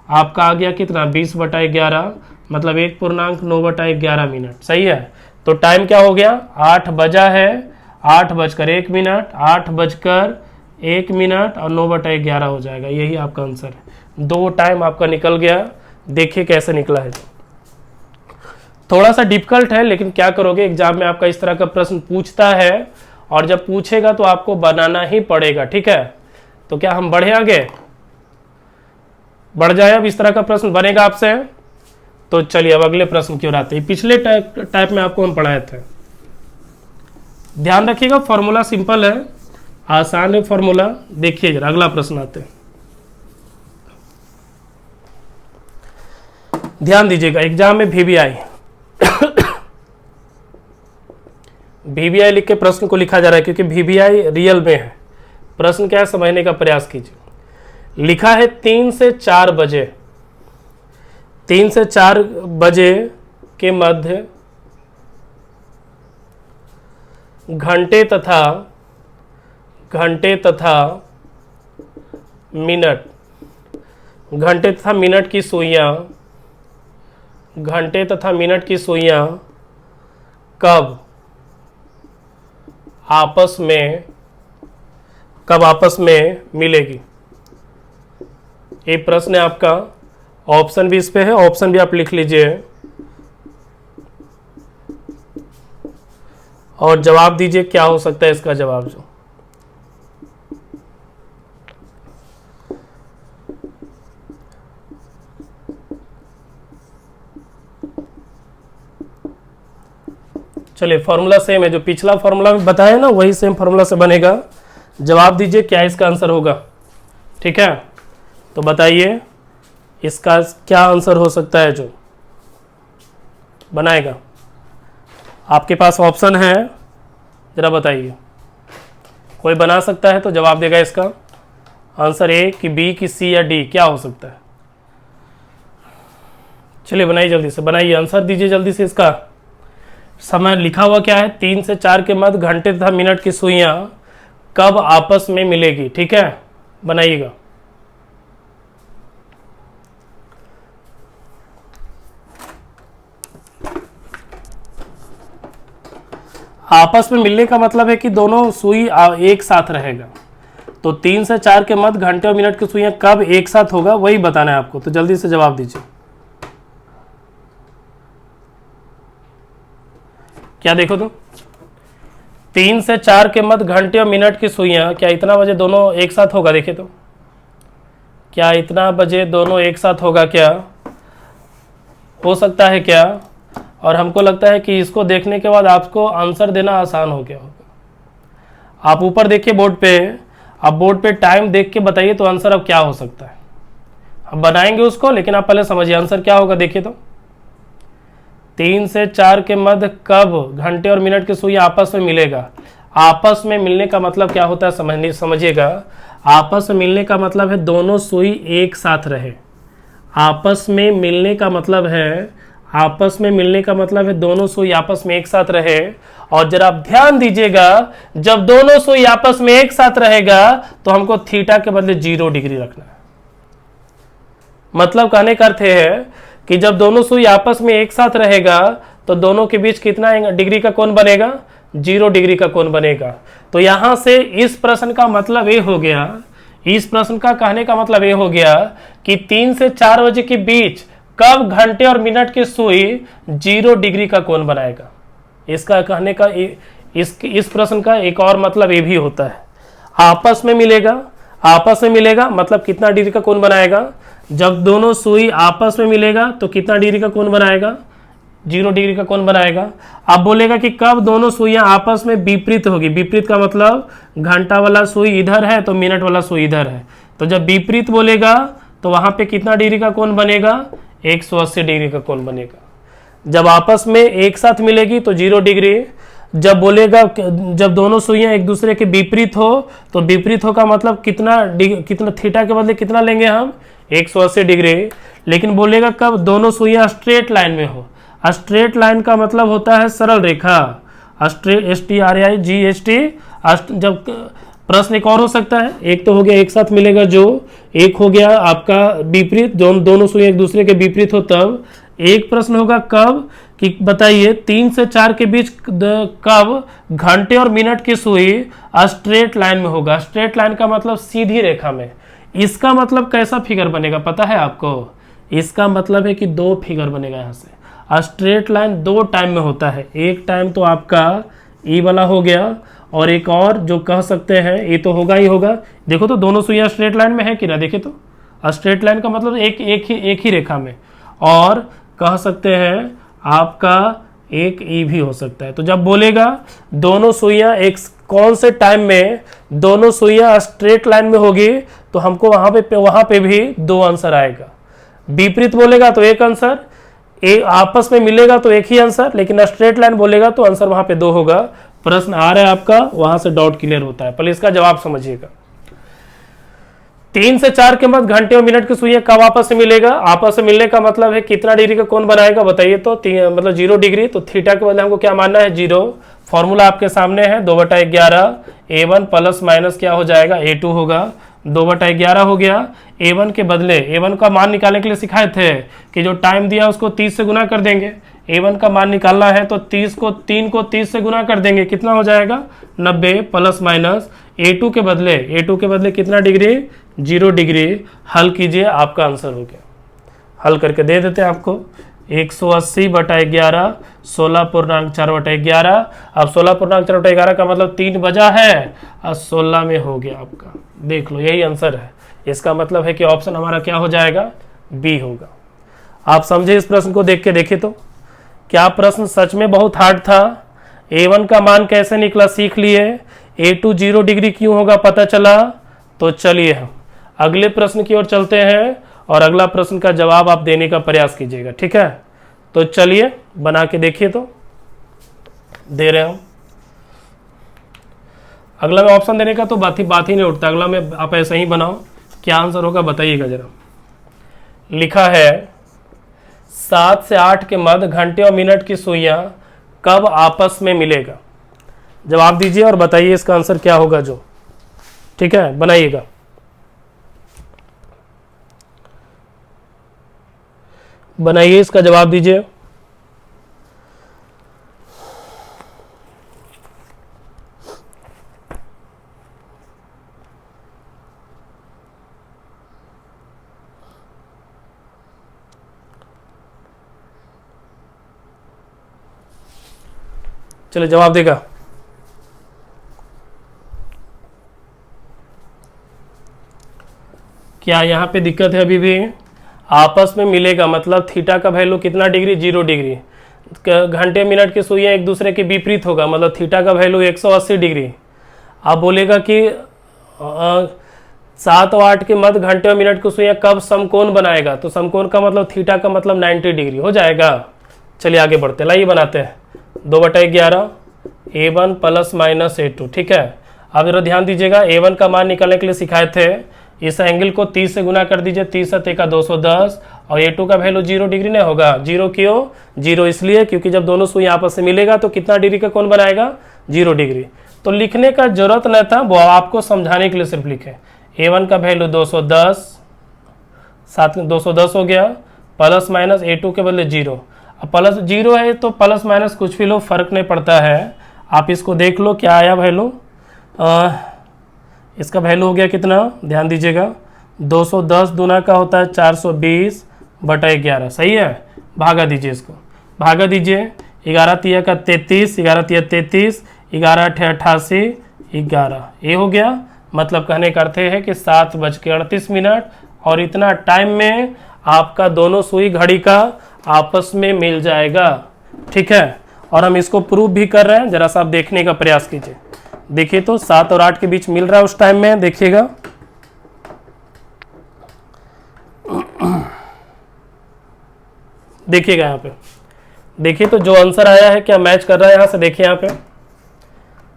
आपका आ गया कितना 20/11, मतलब 1.9/11 मिनट। सही है। तो टाइम क्या हो गया, 8 बजा है, 8:01, 8:01 और 9/11 हो जाएगा। यही आपका आंसर है। 2 टाइम आपका निकल गया। देखिए कैसे निकला है। थोड़ा सा डिफिकल्ट है, लेकिन क्या करोगे, एग्जाम में आपका इस तरह का प्रश्न पूछता है और जब पूछेगा तो आपको बनाना ही पड़ेगा। ठीक है, तो क्या हम बढ़े आगे, बढ़ जाए। अब इस तरह का प्रश्न बनेगा आपसे। तो चलिए अब अगले प्रश्न की ओर आते हैं। पिछले टाइप में आपको हम पढ़ाए थे। ध्यान रखिएगा, फॉर्मूला सिंपल है, आसान है फॉर्मूला। देखिए जरा अगला प्रश्न आते हैं, ध्यान दीजिएगा। एग्जाम में VBI VBI लिख के प्रश्न को लिखा जा रहा है, क्योंकि VBI रियल में है। प्रश्न क्या है समझने का प्रयास कीजिए। लिखा है 3 से 4 बजे, 3 से 4 बजे के मध्य घंटे तथा मिनट, घंटे तथा मिनट की सुइयां, घंटे तथा मिनट की सुइयां कब आपस में मिलेगी। ये प्रश्न है आपका। ऑप्शन भी इस पे है, ऑप्शन भी आप लिख लीजिए और जवाब दीजिए क्या हो सकता है इसका जवाब। जो चलिए फॉर्मूला सेम है, जो पिछला फॉर्मूला में बताया ना वही सेम फॉर्मूला से बनेगा। जवाब दीजिए क्या इसका आंसर होगा। ठीक है, तो बताइए इसका क्या आंसर हो सकता है जो बनाएगा। आपके पास ऑप्शन है, जरा बताइए। कोई बना सकता है तो जवाब देगा इसका आंसर ए कि बी कि सी या डी, क्या हो सकता है। चलिए बनाइए, जल्दी से बनाइए, आंसर दीजिए जल्दी से। इसका समय लिखा हुआ क्या है, 3 से 4 के मध्य घंटे तथा मिनट की सुइयां कब आपस में मिलेगी। ठीक है, बनाइएगा। आपस में मिलने का मतलब है कि दोनों सुई एक साथ रहेगा। तो 3 से 4 के मध्य घंटे और मिनट की सुइयां कब एक साथ होगा, वही बताना है आपको। तो जल्दी से जवाब दीजिए। क्या देखो तो 3 से 4 के मध्य घंटे और मिनट की सुइयां, क्या इतना बजे दोनों एक साथ होगा। देखे तो क्या इतना बजे दोनों एक साथ होगा, क्या हो सकता है क्या। और हमको लगता है कि इसको देखने के बाद आपको आंसर देना आसान हो गया होगा। आप ऊपर देखिए बोर्ड पे, आप बोर्ड पे टाइम देख के बताइए तो आंसर अब क्या हो सकता है। अब बनाएंगे उसको, लेकिन आप पहले समझिए आंसर क्या होगा। देखिए तो 3 से 4 के मध्य कब घंटे और मिनट की सुई आपस में मिलेगा। आपस में मिलने का मतलब क्या होता है समझिएगा। आपस में मिलने का मतलब है दोनों सुई एक साथ रहे। आपस में मिलने का मतलब है, आपस में मिलने का मतलब है दोनों सुई आपस में एक साथ रहे। और जरा आप ध्यान दीजिएगा, जब दोनों सुई आपस में एक साथ रहेगा तो हमको थीटा के बदले 0 डिग्री रखना है। मतलब कहने का अर्थ है कि जब दोनों सुई आपस में एक साथ रहेगा तो दोनों के बीच कितना डिग्री का कोण बनेगा, 0 डिग्री का कोण बनेगा। तो यहां से इस प्रश्न का मतलब ये हो गया, इस प्रश्न का कहने का मतलब ये हो गया कि 3 से 4 बजे के बीच कब घंटे और मिनट की सुई 0 डिग्री का कोण बनाएगा। इसका कहने का इस प्रश्न का एक और मतलब ये भी होता है, आपस में मिलेगा। आपस में मिलेगा मतलब कितना डिग्री का कोण बनाएगा। जब दोनों सुई आपस में मिलेगा तो कितना डिग्री का कोण बनाएगा, 0 डिग्री का कोण बनाएगा। अब बोलेगा कि कब दोनों सुइयां आपस में विपरीत होगी। विपरीत का मतलब घंटा वाला सुई इधर है तो मिनट वाला सुई इधर है। तो जब विपरीत बोलेगा तो वहां पे कितना डिग्री का कोण बनेगा, 180 डिग्री का कोण बनेगा। जब आपस में एक साथ मिलेगी तो 0 डिग्री। जब बोलेगा, जब दोनों सुइयां एक दूसरे के विपरीत हो तो विपरीत हो का मतलब कितना थीटा के बदले कितना लेंगे हम, 180 डिग्री। लेकिन बोलेगा कब दोनों सुइयां स्ट्रेट लाइन में हो। स्ट्रेट लाइन का मतलब होता है सरल रेखा, STRAIGHT। जब प्रश्न एक और हो सकता है, एक तो हो गया एक साथ मिलेगा जो, एक हो गया आपका विपरीत, दोनों सुई एक दूसरे के विपरीत हो तब। एक प्रश्न होगा कब, कि बताइए 3 से 4 के बीच कब घंटे और मिनट की सुई स्ट्रेट लाइन में होगा। स्ट्रेट लाइन का मतलब सीधी रेखा में। इसका मतलब कैसा फिगर बनेगा पता है आपको? इसका मतलब है कि दो फिगर बनेगा यहाँ से। स्ट्रेट लाइन दो टाइम में होता है, एक टाइम तो आपका ई वाला हो गया, और एक और जो कह सकते हैं ये तो होगा ही होगा। देखो तो दोनों सुइयां स्ट्रेट लाइन में है कि ना, देखे तो स्ट्रेट लाइन का मतलब एक ही रेखा में, और कह सकते हैं आपका एक ई भी हो सकता है। तो जब बोलेगा दोनों सुइयां एक कौन से टाइम में दोनों सुइयां स्ट्रेट लाइन में होगी, तो हमको वहां पे भी दो आंसर आएगा। विपरीत बोलेगा तो एक आंसर, एक आपस में मिलेगा तो एक ही आंसर, लेकिन स्ट्रेट लाइन बोलेगा तो आंसर वहां पे दो होगा। प्रश्न आ रहा है आपका, वहां से डाउट क्लियर होता है। पहले इसका जवाब समझिएगा। 3 से 4 के मध्य घंटे और मिनट की सुइयां कब आपस में मिलेगा? आपस में मिलने का मतलब है कितना डिग्री का कोण बनाएगा बताइए तो? मतलब 0 डिग्री। तो थीटा के बदले हमको क्या मानना है? 0। फॉर्मूला आपके सामने है 2/11 A1 प्लस माइनस क्या हो जाएगा? A2 होगा। 2/11 हो गया। A1 के बदले A1 का मान निकालने के लिए सिखाए थे कि जो टाइम दिया उसको 30 से गुना कर देंगे। A1 का मान निकालना है तो 3 को 30 से गुना कर देंगे, कितना हो जाएगा? 90 प्लस माइनस A2 के बदले कितना डिग्री? 0 डिग्री। हल कीजिए, आपका आंसर हो गया। हल करके दे देते हैं आपको। 180/11 16.4/11। अब 16.4/11 का मतलब 3 बजा है और 16 में हो गया आपका। देख लो, यही आंसर है। इसका मतलब है कि ऑप्शन हमारा क्या हो जाएगा? बी होगा। आप समझे इस प्रश्न को देख के? देखे तो क्या प्रश्न सच में बहुत हार्ड था। A1 का मान कैसे निकला सीख लिए, A2 0 डिग्री क्यों होगा पता चला। तो चलिए हम अगले प्रश्न की ओर चलते हैं, और अगला प्रश्न का जवाब आप देने का प्रयास कीजिएगा, ठीक है? तो चलिए बना के देखिए, तो दे रहे हम। अगला में ऑप्शन देने का तो बात ही नहीं उठता। अगला में आप ऐसे ही बनाओ, क्या आंसर होगा बताइएगा जरा। लिखा है 7 से 8 के मध्य घंटे और मिनट की सुइयां कब आपस में मिलेगा। जवाब दीजिए और बताइए इसका आंसर क्या होगा जो, ठीक है? बनाइएगा। बनाइए, इसका जवाब दीजिए। चलिए जवाब देगा। क्या यहाँ पे दिक्कत है? अभी भी आपस में मिलेगा मतलब थीटा का वैल्यू कितना डिग्री? 0 डिग्री। घंटे मिनट की सुइयां एक दूसरे के विपरीत होगा, मतलब थीटा का वैल्यू 180 डिग्री। आप बोलेगा कि 7 और 8 के मध्य घंटे और मिनट की सुइयां कब समकोण बनाएगा, तो समकोण का मतलब थीटा का मतलब 90 डिग्री हो जाएगा। चलिए आगे बढ़ते, लाइए बनाते हैं। 2/11 A1 प्लस माइनस A2, ठीक है? अब जरा ध्यान दीजिएगा, A1 का मान निकालने के लिए सिखाए थे, इस एंगल को 30 से गुना कर दीजिए, 30 का 210, और A2 का वैल्यू 0 डिग्री नहीं होगा। 0 क्यों? 0 इसलिए क्योंकि जब दोनों सुई आपस में मिलेगा तो कितना डिग्री का कोण बनाएगा? 0 डिग्री। तो लिखने का जरूरत नहीं था, वो आपको समझाने के लिए सिर्फ लिखे। A1 का वैल्यू 210, साथ में 210 हो गया, प्लस माइनस A2 के बदले 0। अब प्लस 0 है तो प्लस माइनस कुछ भी लो, फर्क नहीं पड़ता है। आप इसको देख लो क्या आया वैल्यू। इसका वैल्यू हो गया कितना? ध्यान दीजिएगा, 210 दूना का होता है 420/11, सही है? भागा दीजिए, इसको भागा दीजिए। 11 तिया का 33, 11 तिया 33, 11 8 88, 11 ये हो गया। मतलब कहने का अर्थ है कि 7:38, और इतना टाइम में आपका दोनों सुई घड़ी का आपस में मिल जाएगा, ठीक है? और हम इसको प्रूव भी कर रहे हैं, जरा सा आप देखने का प्रयास कीजिए। देखिए तो 7 और 8 के बीच मिल रहा है उस टाइम में, देखिएगा। देखिएगा यहाँ पे, देखिए तो जो आंसर आया है क्या मैच कर रहा है यहाँ से? देखिए यहाँ पे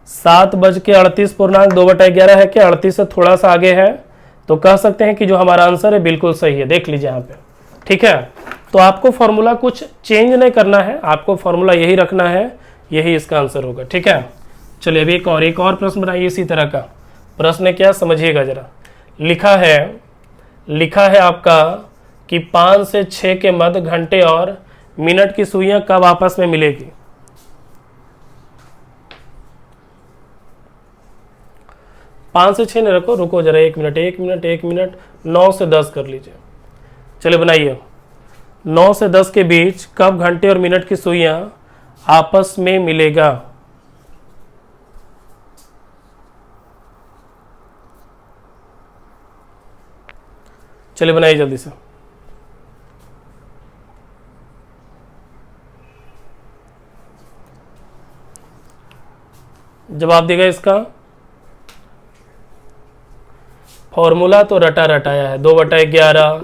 7:38 2/11 है क्या? 38 से थोड़ा सा आगे है, तो कह सकते हैं कि जो हमारा आंसर है बिल्कुल सही है। देख लीजिए यहाँ पे, ठीक है? तो आपको फॉर्मूला कुछ चेंज नहीं करना है, आपको फॉर्मूला यही रखना है, यही इसका आंसर होगा, ठीक है? चलिए अभी एक और प्रश्न बनाइए इसी तरह का। प्रश्न क्या समझिएगा जरा। लिखा है आपका कि 5 से 6 के मध्य घंटे और मिनट की सुइयां कब आपस में मिलेगी। पाँच से 6 ने रखो, रुको जरा, 1 मिनट 9 से 10 कर लीजिए। चलिए बनाइए, 9 से 10 के बीच कब घंटे और मिनट की सुइयां आपस में मिलेगा। चलिए बनाइए जल्दी से। जवाब देगा इसका फॉर्मूला तो रटा रटाया है, 2/11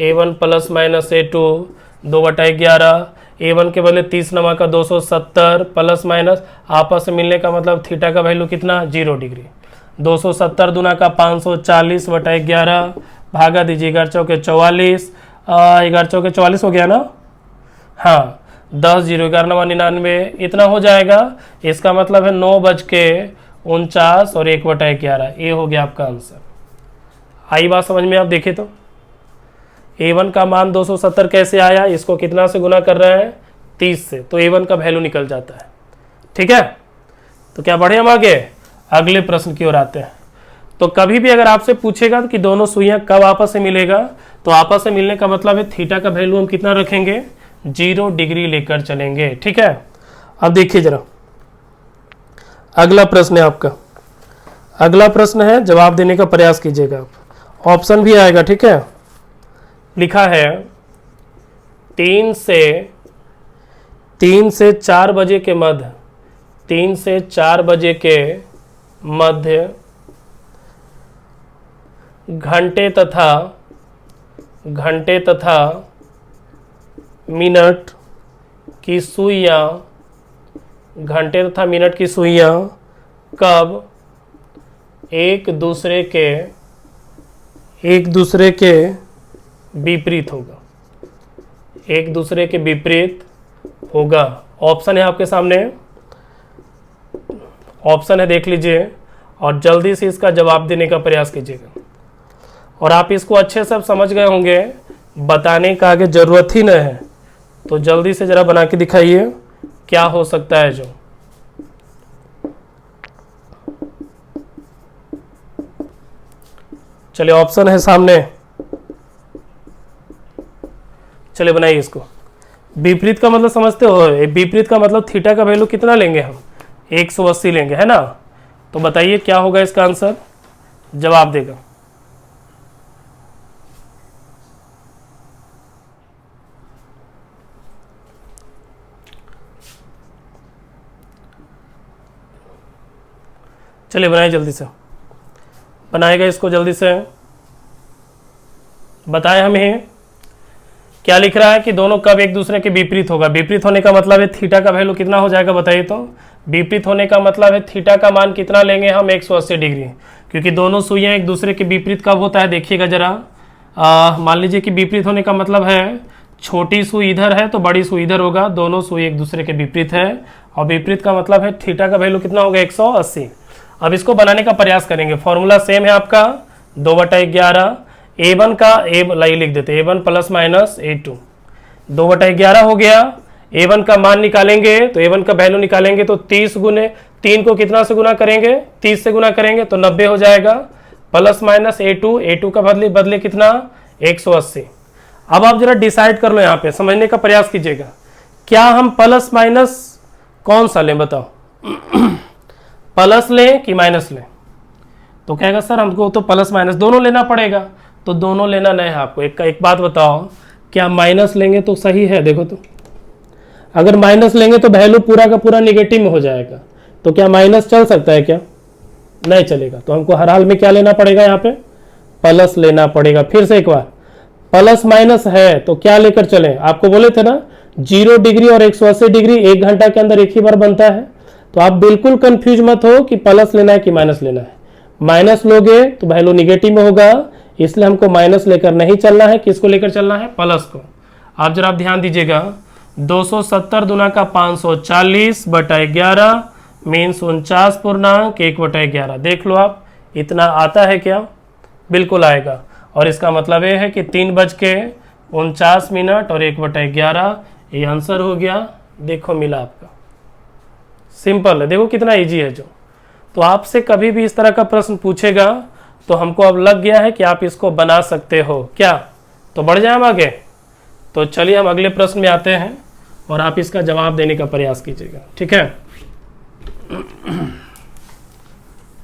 A1 plus minus A2 2/11 A1 के बदले 30 नमा का 270 प्लस माइनस आपस में मिलने का मतलब थीटा का वैल्यू कितना 0 डिग्री। 270 दूना का 540/11 भागा दीजिए 11 चौके 44, 11 चौके 44 हो गया ना। हाँ 10 0 11 99 इतना हो जाएगा। इसका मतलब है 9:49 और 1/11 ये हो गया आपका आंसर। आई बात समझ में। आप देखें तो A1 का मान 270 कैसे आया, इसको कितना से गुना कर रहे हैं 30 से, तो A1 का वैल्यू निकल जाता है। ठीक है, तो क्या बढ़े हम आगे अगले प्रश्न की ओर आते हैं। तो कभी भी अगर आपसे पूछेगा कि दोनों सुइयां कब आपस में मिलेगा, तो आपस में मिलने का मतलब है थीटा का वैल्यू हम कितना रखेंगे 0 डिग्री लेकर चलेंगे। ठीक है, अब देखिए जरा अगला प्रश्न है आपका। अगला प्रश्न है, जवाब देने का प्रयास कीजिएगा आप, ऑप्शन भी आएगा। ठीक है, लिखा है 3 से 4 बजे के मध्य 3 से 4 बजे के मध्य घंटे तथा मिनट की सुइयां कब एक दूसरे के विपरीत होगा। ऑप्शन है आपके सामने, ऑप्शन है देख लीजिए और जल्दी से इसका जवाब देने का प्रयास कीजिएगा। और आप इसको अच्छे से समझ गए होंगे, बताने का आगे जरूरत ही न है, तो जल्दी से जरा बना के दिखाइए क्या हो सकता है जो। चलिए ऑप्शन है सामने, चलिए बनाइए इसको। विपरीत का मतलब समझते हो, विपरीत का मतलब थीटा का वैल्यू कितना लेंगे हम 180 लेंगे, है ना। तो बताइए क्या होगा इसका आंसर, जवाब देगा। चलिए बनाइए जल्दी से, बनाएगा इसको जल्दी से, बताएं हमें क्या लिख रहा है कि दोनों कब एक दूसरे के विपरीत होगा। विपरीत होने का मतलब है थीटा का वैल्यू कितना हो जाएगा बताइए तो। विपरीत होने का मतलब है थीटा का मान कितना लेंगे हम 180 डिग्री, क्योंकि दोनों सुइयां एक दूसरे के विपरीत कब होता है देखिएगा जरा। मान लीजिए कि विपरीत होने का मतलब है छोटी सुई इधर है तो बड़ी सुई इधर होगा, दोनों सुई एक दूसरे के विपरीत है, और विपरीत का मतलब है थीटा का वैल्यू कितना होगा 180। अब इसको बनाने का प्रयास करेंगे। फॉर्मूला सेम है आपका 2/11 A1 का लाइए लिख देते A1 प्लस माइनस A2 2/11 हो गया। A1 का मान निकालेंगे तो A1 का वैल्यू निकालेंगे तो 30 गुने 3 को कितना से गुना करेंगे 30 से गुना करेंगे तो 90 हो जाएगा, प्लस माइनस A2 का बदले कितना 180। अब आप जरा डिसाइड कर लो, यहाँ पे समझने का प्रयास कीजिएगा, क्या हम प्लस माइनस कौन सा लें बताओ प्लस लें कि माइनस लें। तो कहेगा सर हमको तो प्लस माइनस दोनों लेना पड़ेगा, तो दोनों लेना नहीं है आपको। एक बात बताओ, क्या माइनस लेंगे तो सही है, देखो तो अगर माइनस लेंगे तो वैल्यू पूरा का पूरा निगेटिव में हो जाएगा, तो क्या माइनस चल सकता है क्या, नहीं चलेगा। तो हमको हर हाल में क्या लेना पड़ेगा, यहाँ पे प्लस लेना पड़ेगा। फिर से एक बार, प्लस माइनस है तो क्या लेकर चलें, आपको बोले थे ना 0 डिग्री और 180 डिग्री 1 घंटा के अंदर एक ही बार बनता है। तो आप बिल्कुल कंफ्यूज मत हो कि प्लस लेना है कि माइनस लेना है। माइनस लोगे तो वैल्यू निगेटिव में होगा, इसलिए हमको माइनस लेकर नहीं चलना है, किसको लेकर चलना है प्लस को। आप जरा आप ध्यान दीजिएगा, 270 दुना का 540/11 मीन्स 49 पूर्णांक 1/11। देख लो आप इतना आता है क्या? बिल्कुल आएगा। और इसका मतलब ये है कि 3:49 और 1/11 ये आंसर हो गया। देखो मिला आपका, सिंपल है। देखो कितना इजी है जो। तो आपसे कभी भी इस तरह का प्रश्न पूछेगा तो हमको अब लग गया है कि आप इसको बना सकते हो क्या? तो बढ़ जाए हम आगे। तो चलिए हम अगले प्रश्न में आते हैं और आप इसका जवाब देने का प्रयास कीजिएगा, ठीक है?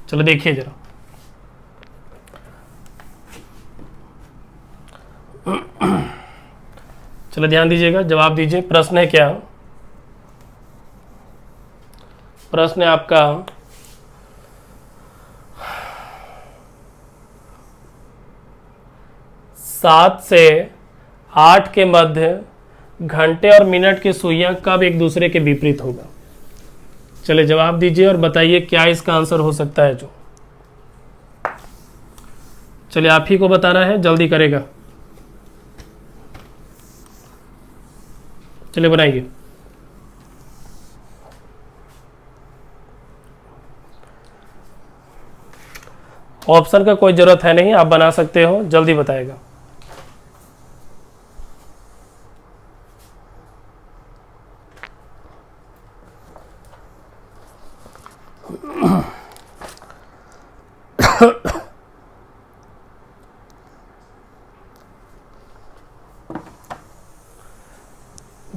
चलो देखिए जरा। चलो ध्यान दीजिएगा, जवाब दीजिए। प्रश्न है क्या? प्रश्न है आपका 7 से 8 के मध्य घंटे और मिनट की सुइयां कब एक दूसरे के विपरीत होगा? चलिए जवाब दीजिए और बताइए क्या इसका आंसर हो सकता है जो। चलिए आप ही को बताना है, जल्दी करेगा। चलिए बनाइए। ऑप्शन का कोई जरूरत है नहीं, आप बना सकते हो, जल्दी बताएगा।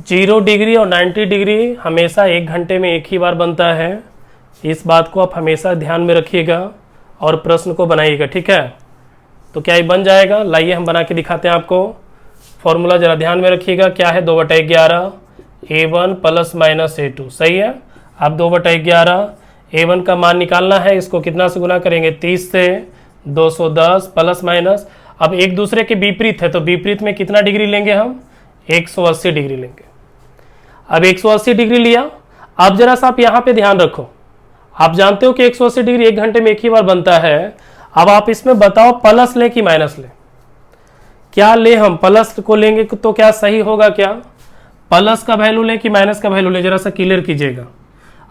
जीरो डिग्री और 90 डिग्री हमेशा 1 घंटे में एक ही बार बनता है। इस बात को आप हमेशा ध्यान में रखिएगा और प्रश्न को बनाइएगा, ठीक है? तो क्या ये बन जाएगा? लाइए हम बना के दिखाते हैं आपको। फॉर्मूला जरा ध्यान में रखिएगा, क्या है? 2/11 A1 + -A2, सही है। अब 2/11 A1 का मान निकालना है, इसको कितना से गुना करेंगे? 30 से 210 +- अब एक दूसरे के विपरीत है तो विपरीत में कितना डिग्री लेंगे हम? 180 डिग्री लेंगे। अब 180 डिग्री लिया। अब जरा सा आप यहाँ पे ध्यान रखो, आप जानते हो कि 180 डिग्री 1 घंटे में एक ही बार बनता है। अब आप इसमें बताओ प्लस लें कि माइनस लें? क्या ले? हम प्लस को लेंगे तो क्या सही होगा? क्या प्लस का वैल्यू लें कि माइनस का वैल्यू लें? जरा सा क्लियर कीजिएगा।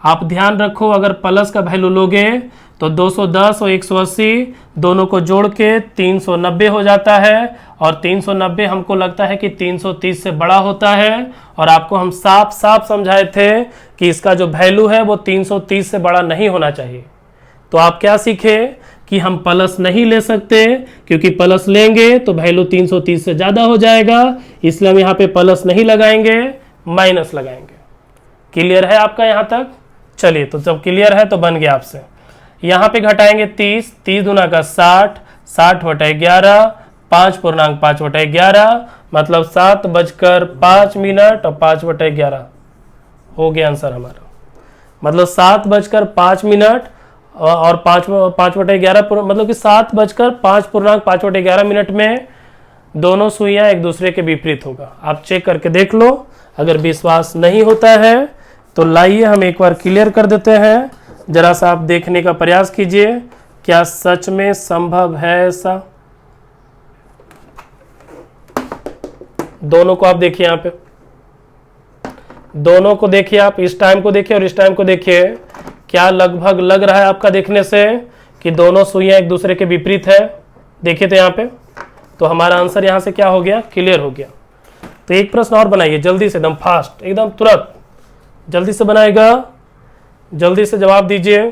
आप ध्यान रखो, अगर प्लस का वैल्यू लोगे तो 210 और 180 दोनों को जोड़ के 390 हो जाता है। और 390 हमको लगता है कि 330 से बड़ा होता है। और आपको हम साफ साफ समझाए थे कि इसका जो वैल्यू है वो 330 से बड़ा नहीं होना चाहिए। तो आप क्या सीखे कि हम प्लस नहीं ले सकते, क्योंकि प्लस लेंगे तो वैल्यू 330 से ज़्यादा हो जाएगा। इसलिए हम यहाँ पे प्लस नहीं लगाएंगे, माइनस लगाएंगे। क्लियर है आपका यहाँ तक? चलिए, तो जब क्लियर है तो बन गया आपसे। यहाँ पे घटाएंगे 30, 30 दूना का 60, 60/11, 5.5/11 मतलब 7:05 और 5/11 हो गया आंसर हमारा। मतलब 7:05 और 5/11 मतलब कि 7:05.5/11 में दोनों सुइयां एक दूसरे के विपरीत होगा। आप चेक करके देख लो। अगर विश्वास नहीं होता है तो लाइए हम एक बार क्लियर कर देते हैं। जरा सा आप देखने का प्रयास कीजिए, क्या सच में संभव है ऐसा? दोनों को आप देखिए, यहाँ पे दोनों को देखिए, आप इस टाइम को देखिए और इस टाइम को देखिए। क्या लगभग लग रहा है आपका देखने से कि दोनों सुइयां एक दूसरे के विपरीत है? देखिए तो यहाँ पे, तो हमारा आंसर यहाँ से क्या हो गया? क्लियर हो गया। तो एक प्रश्न और बनाइए जल्दी से, एकदम फास्ट, एकदम तुरंत जल्दी से बनाएगा, जल्दी से जवाब दीजिए।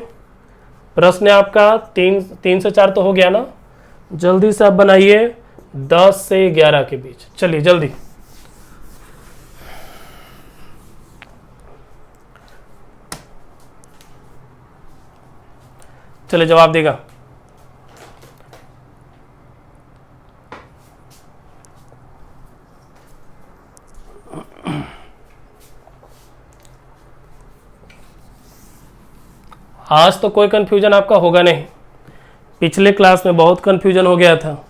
प्रश्न है आपका 3 से 4 तो हो गया ना? जल्दी से आप बनाइए 10 से 11 के बीच। चलिए जल्दी। चलिए जवाब देगा। आज तो कोई कंफ्यूजन आपका होगा नहीं। पिछले क्लास में बहुत कंफ्यूजन हो गया था।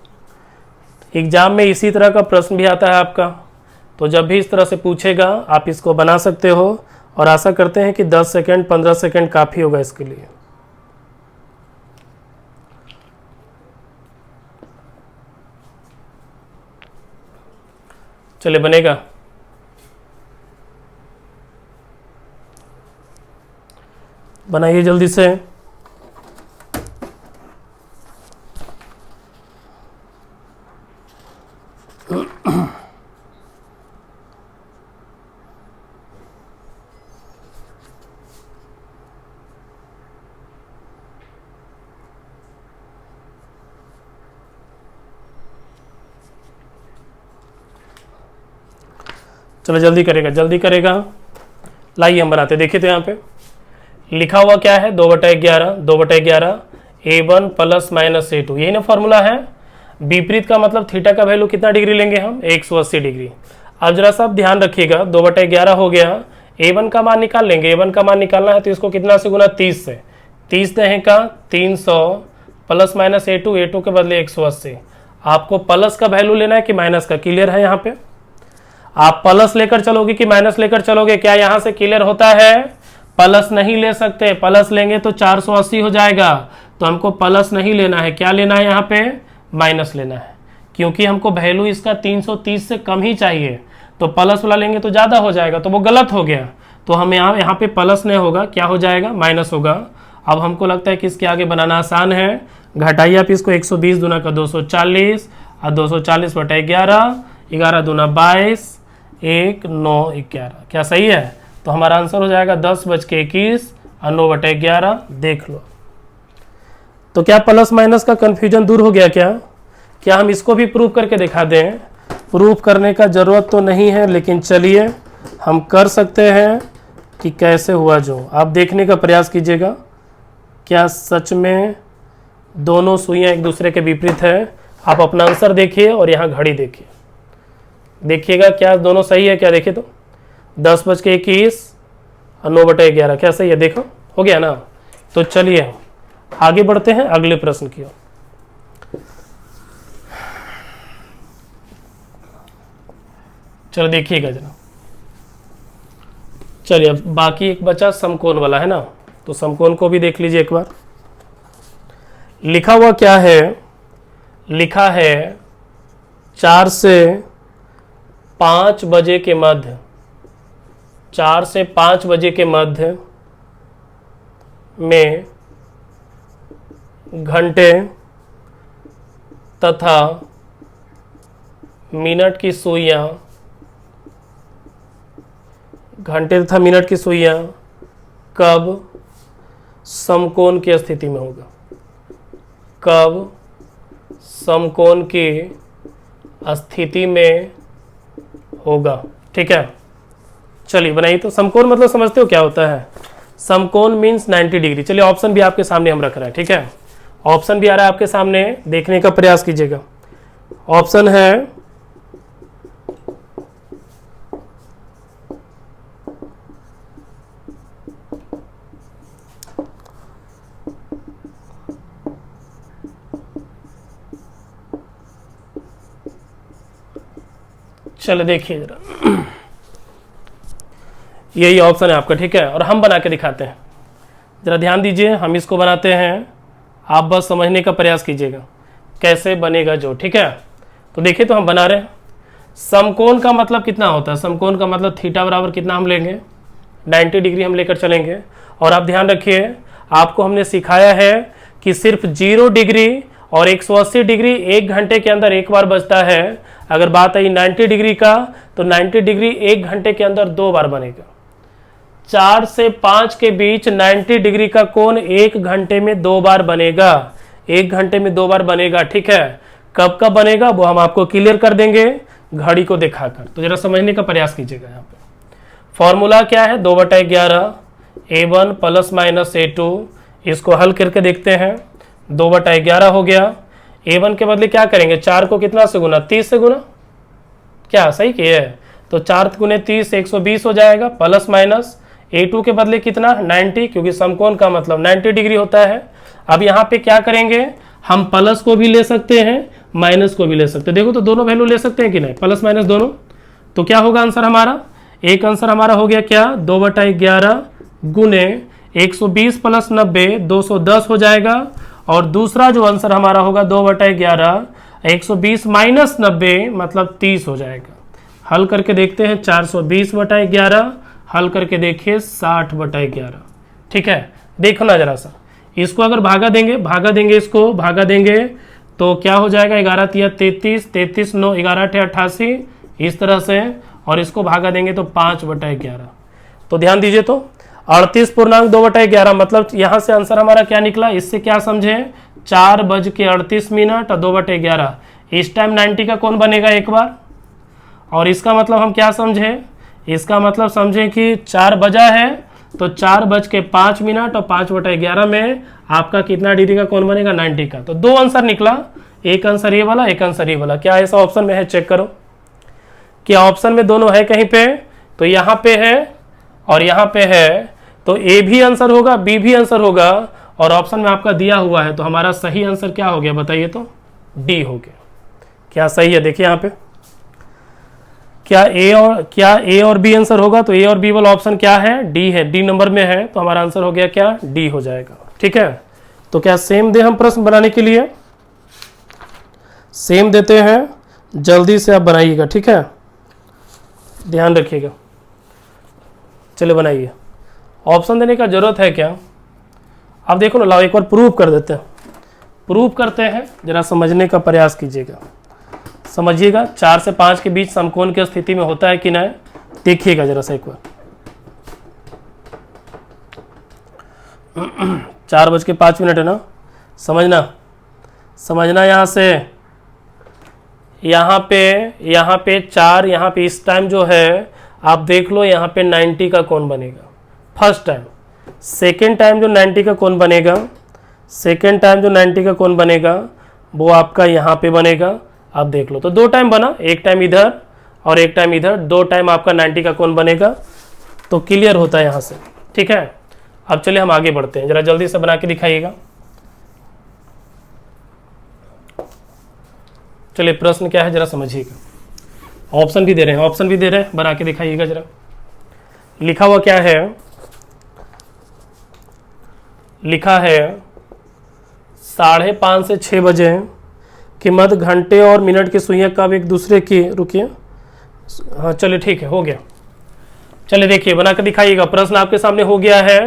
एग्जाम में इसी तरह का प्रश्न भी आता है आपका। तो जब भी इस तरह से पूछेगा आप इसको बना सकते हो। और आशा करते हैं कि 10 सेकंड 15 सेकंड काफ़ी होगा इसके लिए। चलिए बनेगा। बनाइए जल्दी से। चलो जल्दी करेगा, जल्दी करेगा। लाइए हम बनाते, देखिए तो यहाँ पे लिखा हुआ क्या है, 2/11, 2/11 A1 प्लस माइनस A2, यही ना फॉर्मूला है। विपरीत का मतलब थीटा का वैल्यू कितना डिग्री लेंगे हम, 180 डिग्री। अब जरा सा ध्यान रखिएगा, 2/11 हो गया, A1 का मान निकाल लेंगे। A1 का मान निकालना है तो इसको कितना से गुना, 30 से। 30 दहें का 300 प्लस माइनस A2, A2 के बदले 180। आपको प्लस का वैल्यू लेना है कि माइनस का, क्लियर है यहाँ पे। आप प्लस लेकर चलोगे कि माइनस लेकर चलोगे, क्या यहाँ से क्लियर होता है। प्लस नहीं ले सकते, प्लस लेंगे तो 480 हो जाएगा, तो हमको प्लस नहीं लेना है, क्या लेना है यहाँ पे, माइनस लेना है, क्योंकि हमको वैल्यू इसका 330 से कम ही चाहिए। तो प्लस वाला लेंगे तो ज़्यादा हो जाएगा, तो वो गलत हो गया। तो हम यहाँ पे प्लस नहीं होगा, क्या हो जाएगा, माइनस होगा। अब हमको लगता है कि इसके आगे बनाना आसान है। घटाइए आप इसको, 120 दूना का 240 और 240/11, 11 दूना 22, 1 9 11, क्या सही है। तो हमारा आंसर हो जाएगा 10:21 और 9/11। देख लो, तो क्या प्लस माइनस का कंफ्यूजन दूर हो गया क्या हम इसको भी प्रूफ करके दिखा दें। प्रूफ करने का जरूरत तो नहीं है, लेकिन चलिए हम कर सकते हैं कि कैसे हुआ। जो आप देखने का प्रयास कीजिएगा, क्या सच में दोनों सुइयां एक दूसरे के विपरीत है। आप अपना आंसर देखिए और यहाँ घड़ी देखिए, देखिएगा क्या दोनों सही है क्या। देखिए तो 10:21 और 9/11, क्या सही है, देखो हो गया ना। तो चलिए आगे बढ़ते हैं अगले प्रश्न की ओर। चलो देखिएगा जरा, चलिए अब बाकी एक बचा समकोण वाला है ना, तो समकोण को भी देख लीजिए एक बार। लिखा हुआ क्या है, लिखा है 4 से 5 बजे के मध्य, 4 से 5 बजे के मध्य में घंटे तथा मिनट की सुइयां, घंटे तथा मिनट की सुइयां कब समकोण की स्थिति में होगा, कब समकोण की स्थिति में होगा। ठीक है, चलिए बनाइए। तो समकोण मतलब समझते हो क्या होता है, समकोण मीन्स 90 डिग्री। चलिए ऑप्शन भी आपके सामने हम रख रहे हैं, ठीक है। ऑप्शन भी आ रहा है आपके सामने, देखने का प्रयास कीजिएगा। ऑप्शन है चलो देखिए जरा, यही ऑप्शन है आपका, ठीक है। और हम बना के दिखाते हैं, जरा ध्यान दीजिए, हम इसको बनाते हैं, आप बस समझने का प्रयास कीजिएगा कैसे बनेगा जो, ठीक है। तो देखिए तो हम बना रहे हैं। समकोण का मतलब कितना होता है, समकोण का मतलब थीटा बराबर कितना हम लेंगे, 90 डिग्री हम लेकर चलेंगे। और आप ध्यान रखिए, आपको हमने सिखाया है कि सिर्फ 0 डिग्री और 180 डिग्री 1 घंटे के अंदर एक बार बचता है। अगर बात आई 90 डिग्री का, तो 90 डिग्री 1 घंटे के अंदर 2 बार बनेगा। 4 से 5 के बीच 90 डिग्री का कोण 1 घंटे में 2 बार बनेगा, 1 घंटे में 2 बार बनेगा, ठीक है। कब कब बनेगा वो हम आपको क्लियर कर देंगे घड़ी को दिखाकर। तो जरा समझने का प्रयास कीजिएगा। यहाँ पे फॉर्मूला क्या है, 2/11 A1 प्लस माइनस A2, इसको हल करके देखते हैं। 2/11 हो गया, A1 के बदले क्या करेंगे, 4 को कितना से गुना, 30 से गुना, क्या सही किए। तो 4 गुने 30 120 हो जाएगा, प्लस माइनस A2 के बदले कितना 90, क्योंकि समकोण का मतलब 90 डिग्री होता है। अब यहाँ पे क्या करेंगे, हम प्लस को भी ले सकते हैं, माइनस को भी ले सकते हैं। देखो तो दोनों वैल्यू ले सकते हैं कि नहीं, प्लस माइनस दोनों। तो क्या होगा आंसर हमारा, एक आंसर हमारा हो गया क्या, 2/11 गुने 120 प्लस 90 210 हो जाएगा। और दूसरा जो आंसर हमारा होगा 2/11 120 माइनस 90 मतलब 30 हो जाएगा। हल करके देखते हैं, 420/11, हल करके देखिए 60/11, ठीक है। देखो ना जरा सा, इसको अगर भागा देंगे इसको भागा देंगे तो क्या हो जाएगा 11 तिया 33, 33 9 11 8 88, इस तरह से, और इसको भागा देंगे तो 5/11। तो ध्यान दीजिए, तो 38.2/11 मतलब यहाँ से आंसर हमारा क्या निकला, इससे क्या समझे 4:38 और 2/11। इस टाइम 90 का कौन बनेगा एक बार, और इसका मतलब हम क्या समझे, इसका मतलब समझे कि 4 बजा है तो 4:05 और 5/11 में आपका कितना डिग्री का कौन बनेगा 90 का। तो दो आंसर निकला, एक आंसर ये वाला, एक आंसर ये वाला। क्या ऐसा ऑप्शन में है, चेक करो क्या ऑप्शन में दोनों है कहीं पे, तो यहाँ पे है और यहाँ पे है, तो ए भी आंसर होगा, बी भी आंसर होगा, और ऑप्शन में आपका दिया हुआ है, तो हमारा सही आंसर क्या हो गया बताइए, तो डी हो गया। क्या सही है, देखिए यहाँ पे क्या ए और बी आंसर होगा, तो ए और बी वाला ऑप्शन क्या है, डी है, डी नंबर में है, तो हमारा आंसर हो गया क्या, डी हो जाएगा। ठीक है, तो क्या सेम दे हम प्रश्न बनाने के लिए, सेम देते हैं, जल्दी से आप बनाइएगा। ठीक है, ध्यान रखिएगा, चलिए बनाइए। ऑप्शन देने का जरूरत है क्या, आप देखो ना, लाओ एक बार प्रूव कर देते हैं, प्रूव करते हैं, जरा समझने का प्रयास कीजिएगा, समझिएगा 4 से 5 के बीच समकोण की स्थिति में होता है कि नहीं, देखिएगा जरा सा एक बार। 4:05 है ना, समझना यहाँ से, यहाँ पे 4, यहाँ पे इस टाइम जो है आप देख लो, यहाँ पे 90 का कौन बनेगा फर्स्ट टाइम, सेकेंड टाइम जो 90 का कौन बनेगा, सेकेंड टाइम जो 90 का कौन बनेगा वो आपका यहाँ पे बनेगा। आप देख लो, तो 2 टाइम बना, एक टाइम इधर और एक टाइम इधर, 2 टाइम आपका 90 का कौन बनेगा, तो क्लियर होता है यहाँ से। ठीक है, अब चलिए हम आगे बढ़ते हैं, जरा जल्दी से बना के दिखाइएगा। चलिए प्रश्न क्या है जरा समझिएगा, ऑप्शन भी दे रहे हैं, बना के दिखाइएगा जरा। लिखा हुआ क्या है, लिखा है 5:30 से 6 बजे के मध्य घंटे और मिनट की सुइयां कब एक दूसरे की, रुकिए, हाँ चलिए ठीक है, हो गया। चलिए देखिए बना के दिखाइएगा, प्रश्न आपके सामने हो गया है।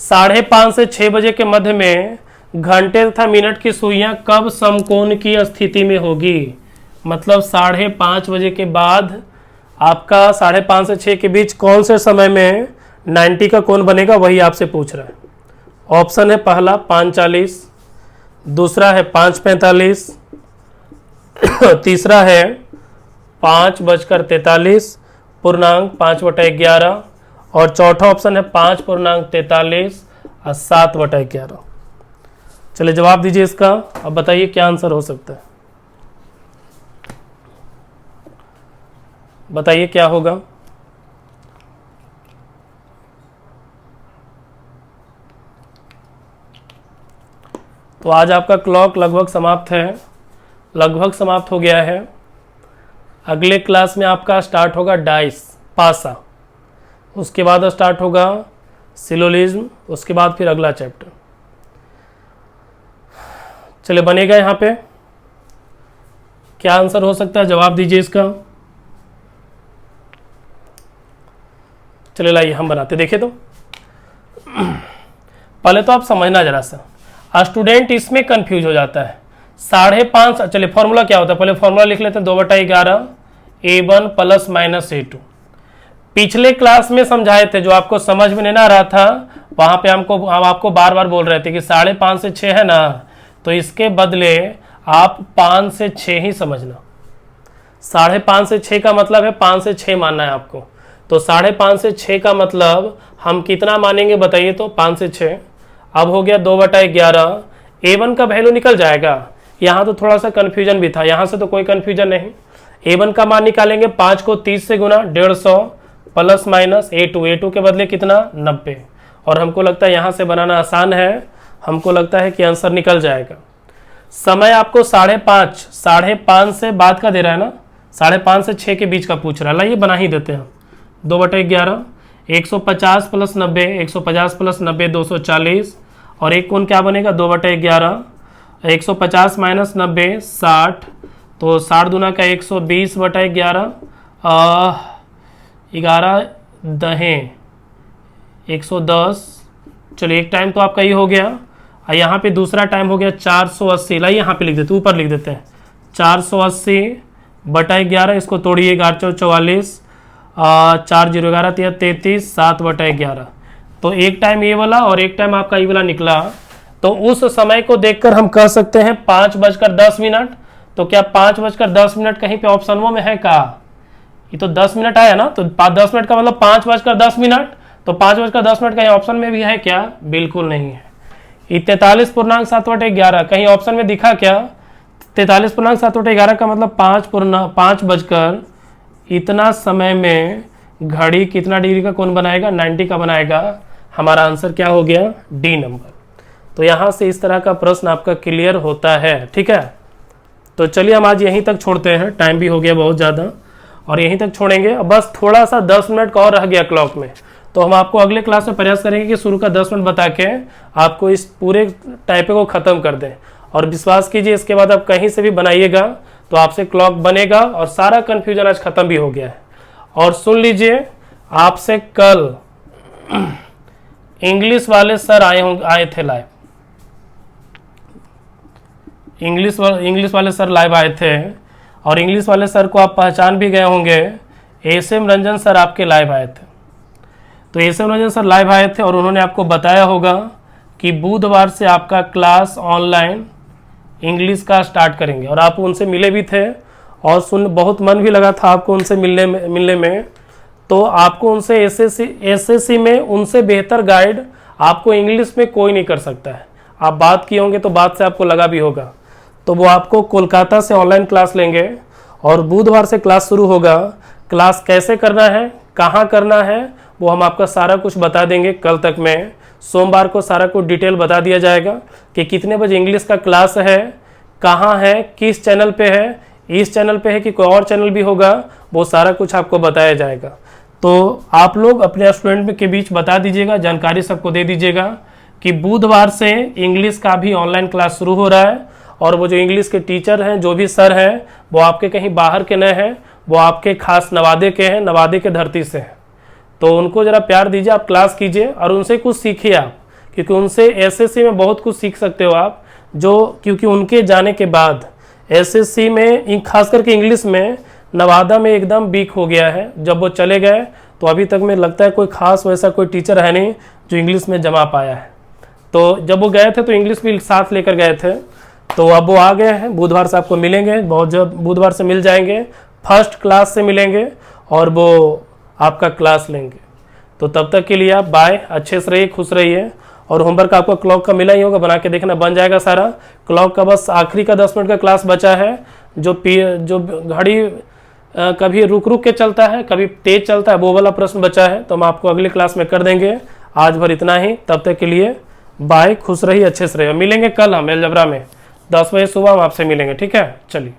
5:30 से 6 बजे के मध्य में घंटे तथा मिनट की सुइयां कब समकोण की स्थिति में होगी, मतलब 5:30 बजे के बाद आपका 5:30 से 6 के बीच कौन से समय में 90 का कोण बनेगा, वही आपसे पूछ रहा है। ऑप्शन है पहला 5:40, दूसरा है 5:45, तीसरा है 5:43 पूर्णांक 5/11, और चौथा ऑप्शन है 5:43 और 7/11। चलिए जवाब दीजिए इसका, अब बताइए क्या आंसर हो सकता है, बताइए क्या होगा। तो आज आपका क्लॉक लगभग समाप्त है, लगभग समाप्त हो गया है। अगले क्लास में आपका स्टार्ट होगा डाइस पासा, उसके बाद स्टार्ट होगा सिलोलिज्म, उसके बाद फिर अगला चैप्टर। चलिए बनेगा यहाँ पे क्या आंसर हो सकता है, जवाब दीजिए इसका। चलिए लाइए हम बनाते, देखिए तो पहले तो आप समझना जरा सा, स्टूडेंट इसमें कंफ्यूज हो जाता है। 5:30, चलिए फॉर्मूला क्या होता है, पहले फॉर्मूला लिख लेते हैं, 2/11 A1 + -A2। पिछले क्लास में समझाए थे, जो आपको समझ में नहीं आ रहा था वहां पे हम आपको बार बार बोल रहे थे कि 5:30 से 6 है ना, तो इसके बदले आप 5 से 6 ही समझना। 5:30 से 6 का मतलब है 5 से 6 मानना है आपको, तो 5:30 से 6 का मतलब हम कितना मानेंगे बताइए, तो 5 से 6। अब हो गया 2/11, A1 का वैल्यू निकल जाएगा। यहाँ तो थोड़ा सा कन्फ्यूजन भी था, यहाँ से तो कोई कन्फ्यूजन नहीं। A1 का मान निकालेंगे, 5 को 30 से गुना 150 ± A2 के बदले कितना 90, और हमको लगता है यहाँ से बनाना आसान है, हमको लगता है कि आंसर निकल जाएगा। समय आपको 5:30 से बाद का दे रहा है ना, 5:30 से 6 के बीच का पूछ रहा है। लाइए बना ही देते हैं, 2/11 150 + 90, 150 + 90 240, और एक कोण क्या बनेगा 2/11, 150 - 90 60, तो 60 दूना का 120/11, 11 दहें 110। चलिए एक टाइम तो आपका ये हो गया, और यहाँ पे दूसरा टाइम हो गया 480, लाइए यहाँ पे लिख देते, ऊपर लिख देते हैं 480 बटा 11, इसको तोड़िए 844, 4 0 11 33, 7 बटा 11। तो एक टाइम ये वाला और एक टाइम आपका ये वाला निकला। तो उस समय को देखकर हम कह सकते हैं 5:10। तो क्या 5:10 कहीं पे ऑप्शन में है का? ये तो 10 मिनट आया ना, तो 10 मिनट का मतलब 5:10। तो 5:10 कहीं ऑप्शन में भी है क्या? बिल्कुल नहीं है। ये 43.7/11 कहीं ऑप्शन में दिखा क्या? 43.7/11 का मतलब 5 बजकर इतना समय में घड़ी कितना डिग्री का कोण बनाएगा? 90 का बनाएगा। हमारा आंसर क्या हो गया? D number. तो यहाँ से इस तरह का प्रश्न आपका क्लियर होता है। ठीक है, तो चलिए हम आज यहीं तक छोड़ते हैं, टाइम भी हो गया बहुत ज़्यादा, और यहीं तक छोड़ेंगे। अब बस थोड़ा सा 10 मिनट का और रह गया क्लॉक में, तो हम आपको अगले क्लास में प्रयास करेंगे कि शुरू का 10 मिनट बता के आपको इस पूरे टाइपे को ख़त्म कर दें। और विश्वास कीजिए, इसके बाद आप कहीं से भी बनाइएगा तो आपसे क्लॉक बनेगा और सारा कन्फ्यूजन आज ख़त्म भी हो गया है। और सुन लीजिए, आपसे कल इंग्लिश वाले सर आए थे लाइव। इंग्लिश वाले सर लाइव आए थे, और इंग्लिश वाले सर को आप पहचान भी गए होंगे। एस.एम. रंजन सर आपके लाइव आए थे। तो एस.एम. रंजन सर लाइव आए थे और उन्होंने आपको बताया होगा कि बुधवार से आपका क्लास ऑनलाइन इंग्लिश का स्टार्ट करेंगे, और आप उनसे मिले भी थे और बहुत मन भी लगा था आपको उनसे मिलने में। तो आपको उनसे एसएससी में उनसे बेहतर गाइड आपको इंग्लिश में कोई नहीं कर सकता है। आप बात किए होंगे तो बात से आपको लगा भी होगा। तो वो आपको कोलकाता से ऑनलाइन क्लास लेंगे और बुधवार से क्लास शुरू होगा। क्लास कैसे करना है, कहाँ करना है, वो हम आपका सारा कुछ बता देंगे कल तक में। सोमवार को सारा कुछ डिटेल बता दिया जाएगा कि कितने बजे इंग्लिश का क्लास है, कहाँ है, किस चैनल पे है, इस चैनल पे है कि कोई और चैनल भी होगा, वो सारा कुछ आपको बताया जाएगा। तो आप लोग अपने स्टूडेंट के बीच बता दीजिएगा, जानकारी सबको दे दीजिएगा कि बुधवार से इंग्लिश का भी ऑनलाइन क्लास शुरू हो रहा है। और वो जो इंग्लिश के टीचर हैं, जो भी सर हैं, वो आपके कहीं बाहर के न हैं, वो आपके खास नवादे के हैं, नवादे के धरती से हैं। तो उनको ज़रा प्यार दीजिए, आप क्लास कीजिए और उनसे कुछ सीखिए आप, क्योंकि उनसे एसएससी में बहुत कुछ सीख सकते हो आप। क्योंकि उनके जाने के बाद एसएससी में खास करके इंग्लिश में नवादा में एकदम वीक हो गया है। जब वो चले गए तो अभी तक में लगता है कोई खास वैसा कोई टीचर है नहीं जो इंग्लिश में जमा पाया है। तो जब वो गए थे तो इंग्लिश भी साथ लेकर गए थे। तो अब वो आ गए हैं, बुधवार से आपको मिलेंगे, बहुत जब बुधवार से मिल जाएंगे, फर्स्ट क्लास से मिलेंगे और वो आपका क्लास लेंगे। तो तब तक के लिए आप बाय, अच्छे से रहिए, खुश रहिए। और होमवर्क आपका क्लॉक का मिला ही होगा, बना के देखना, बन जाएगा सारा। क्लॉक का बस आखिरी का 10 मिनट का क्लास बचा है। जो घड़ी कभी रुक रुक के चलता है, कभी तेज चलता है, वो वाला प्रश्न बचा है, तो हम आपको अगले क्लास में कर देंगे। आज भर इतना ही, तब तक के लिए बाय, खुश रहिए, अच्छे से रहिए। मिलेंगे कल हम अलजबरा में 10 बजे सुबह हम आपसे मिलेंगे। ठीक है, चलिए।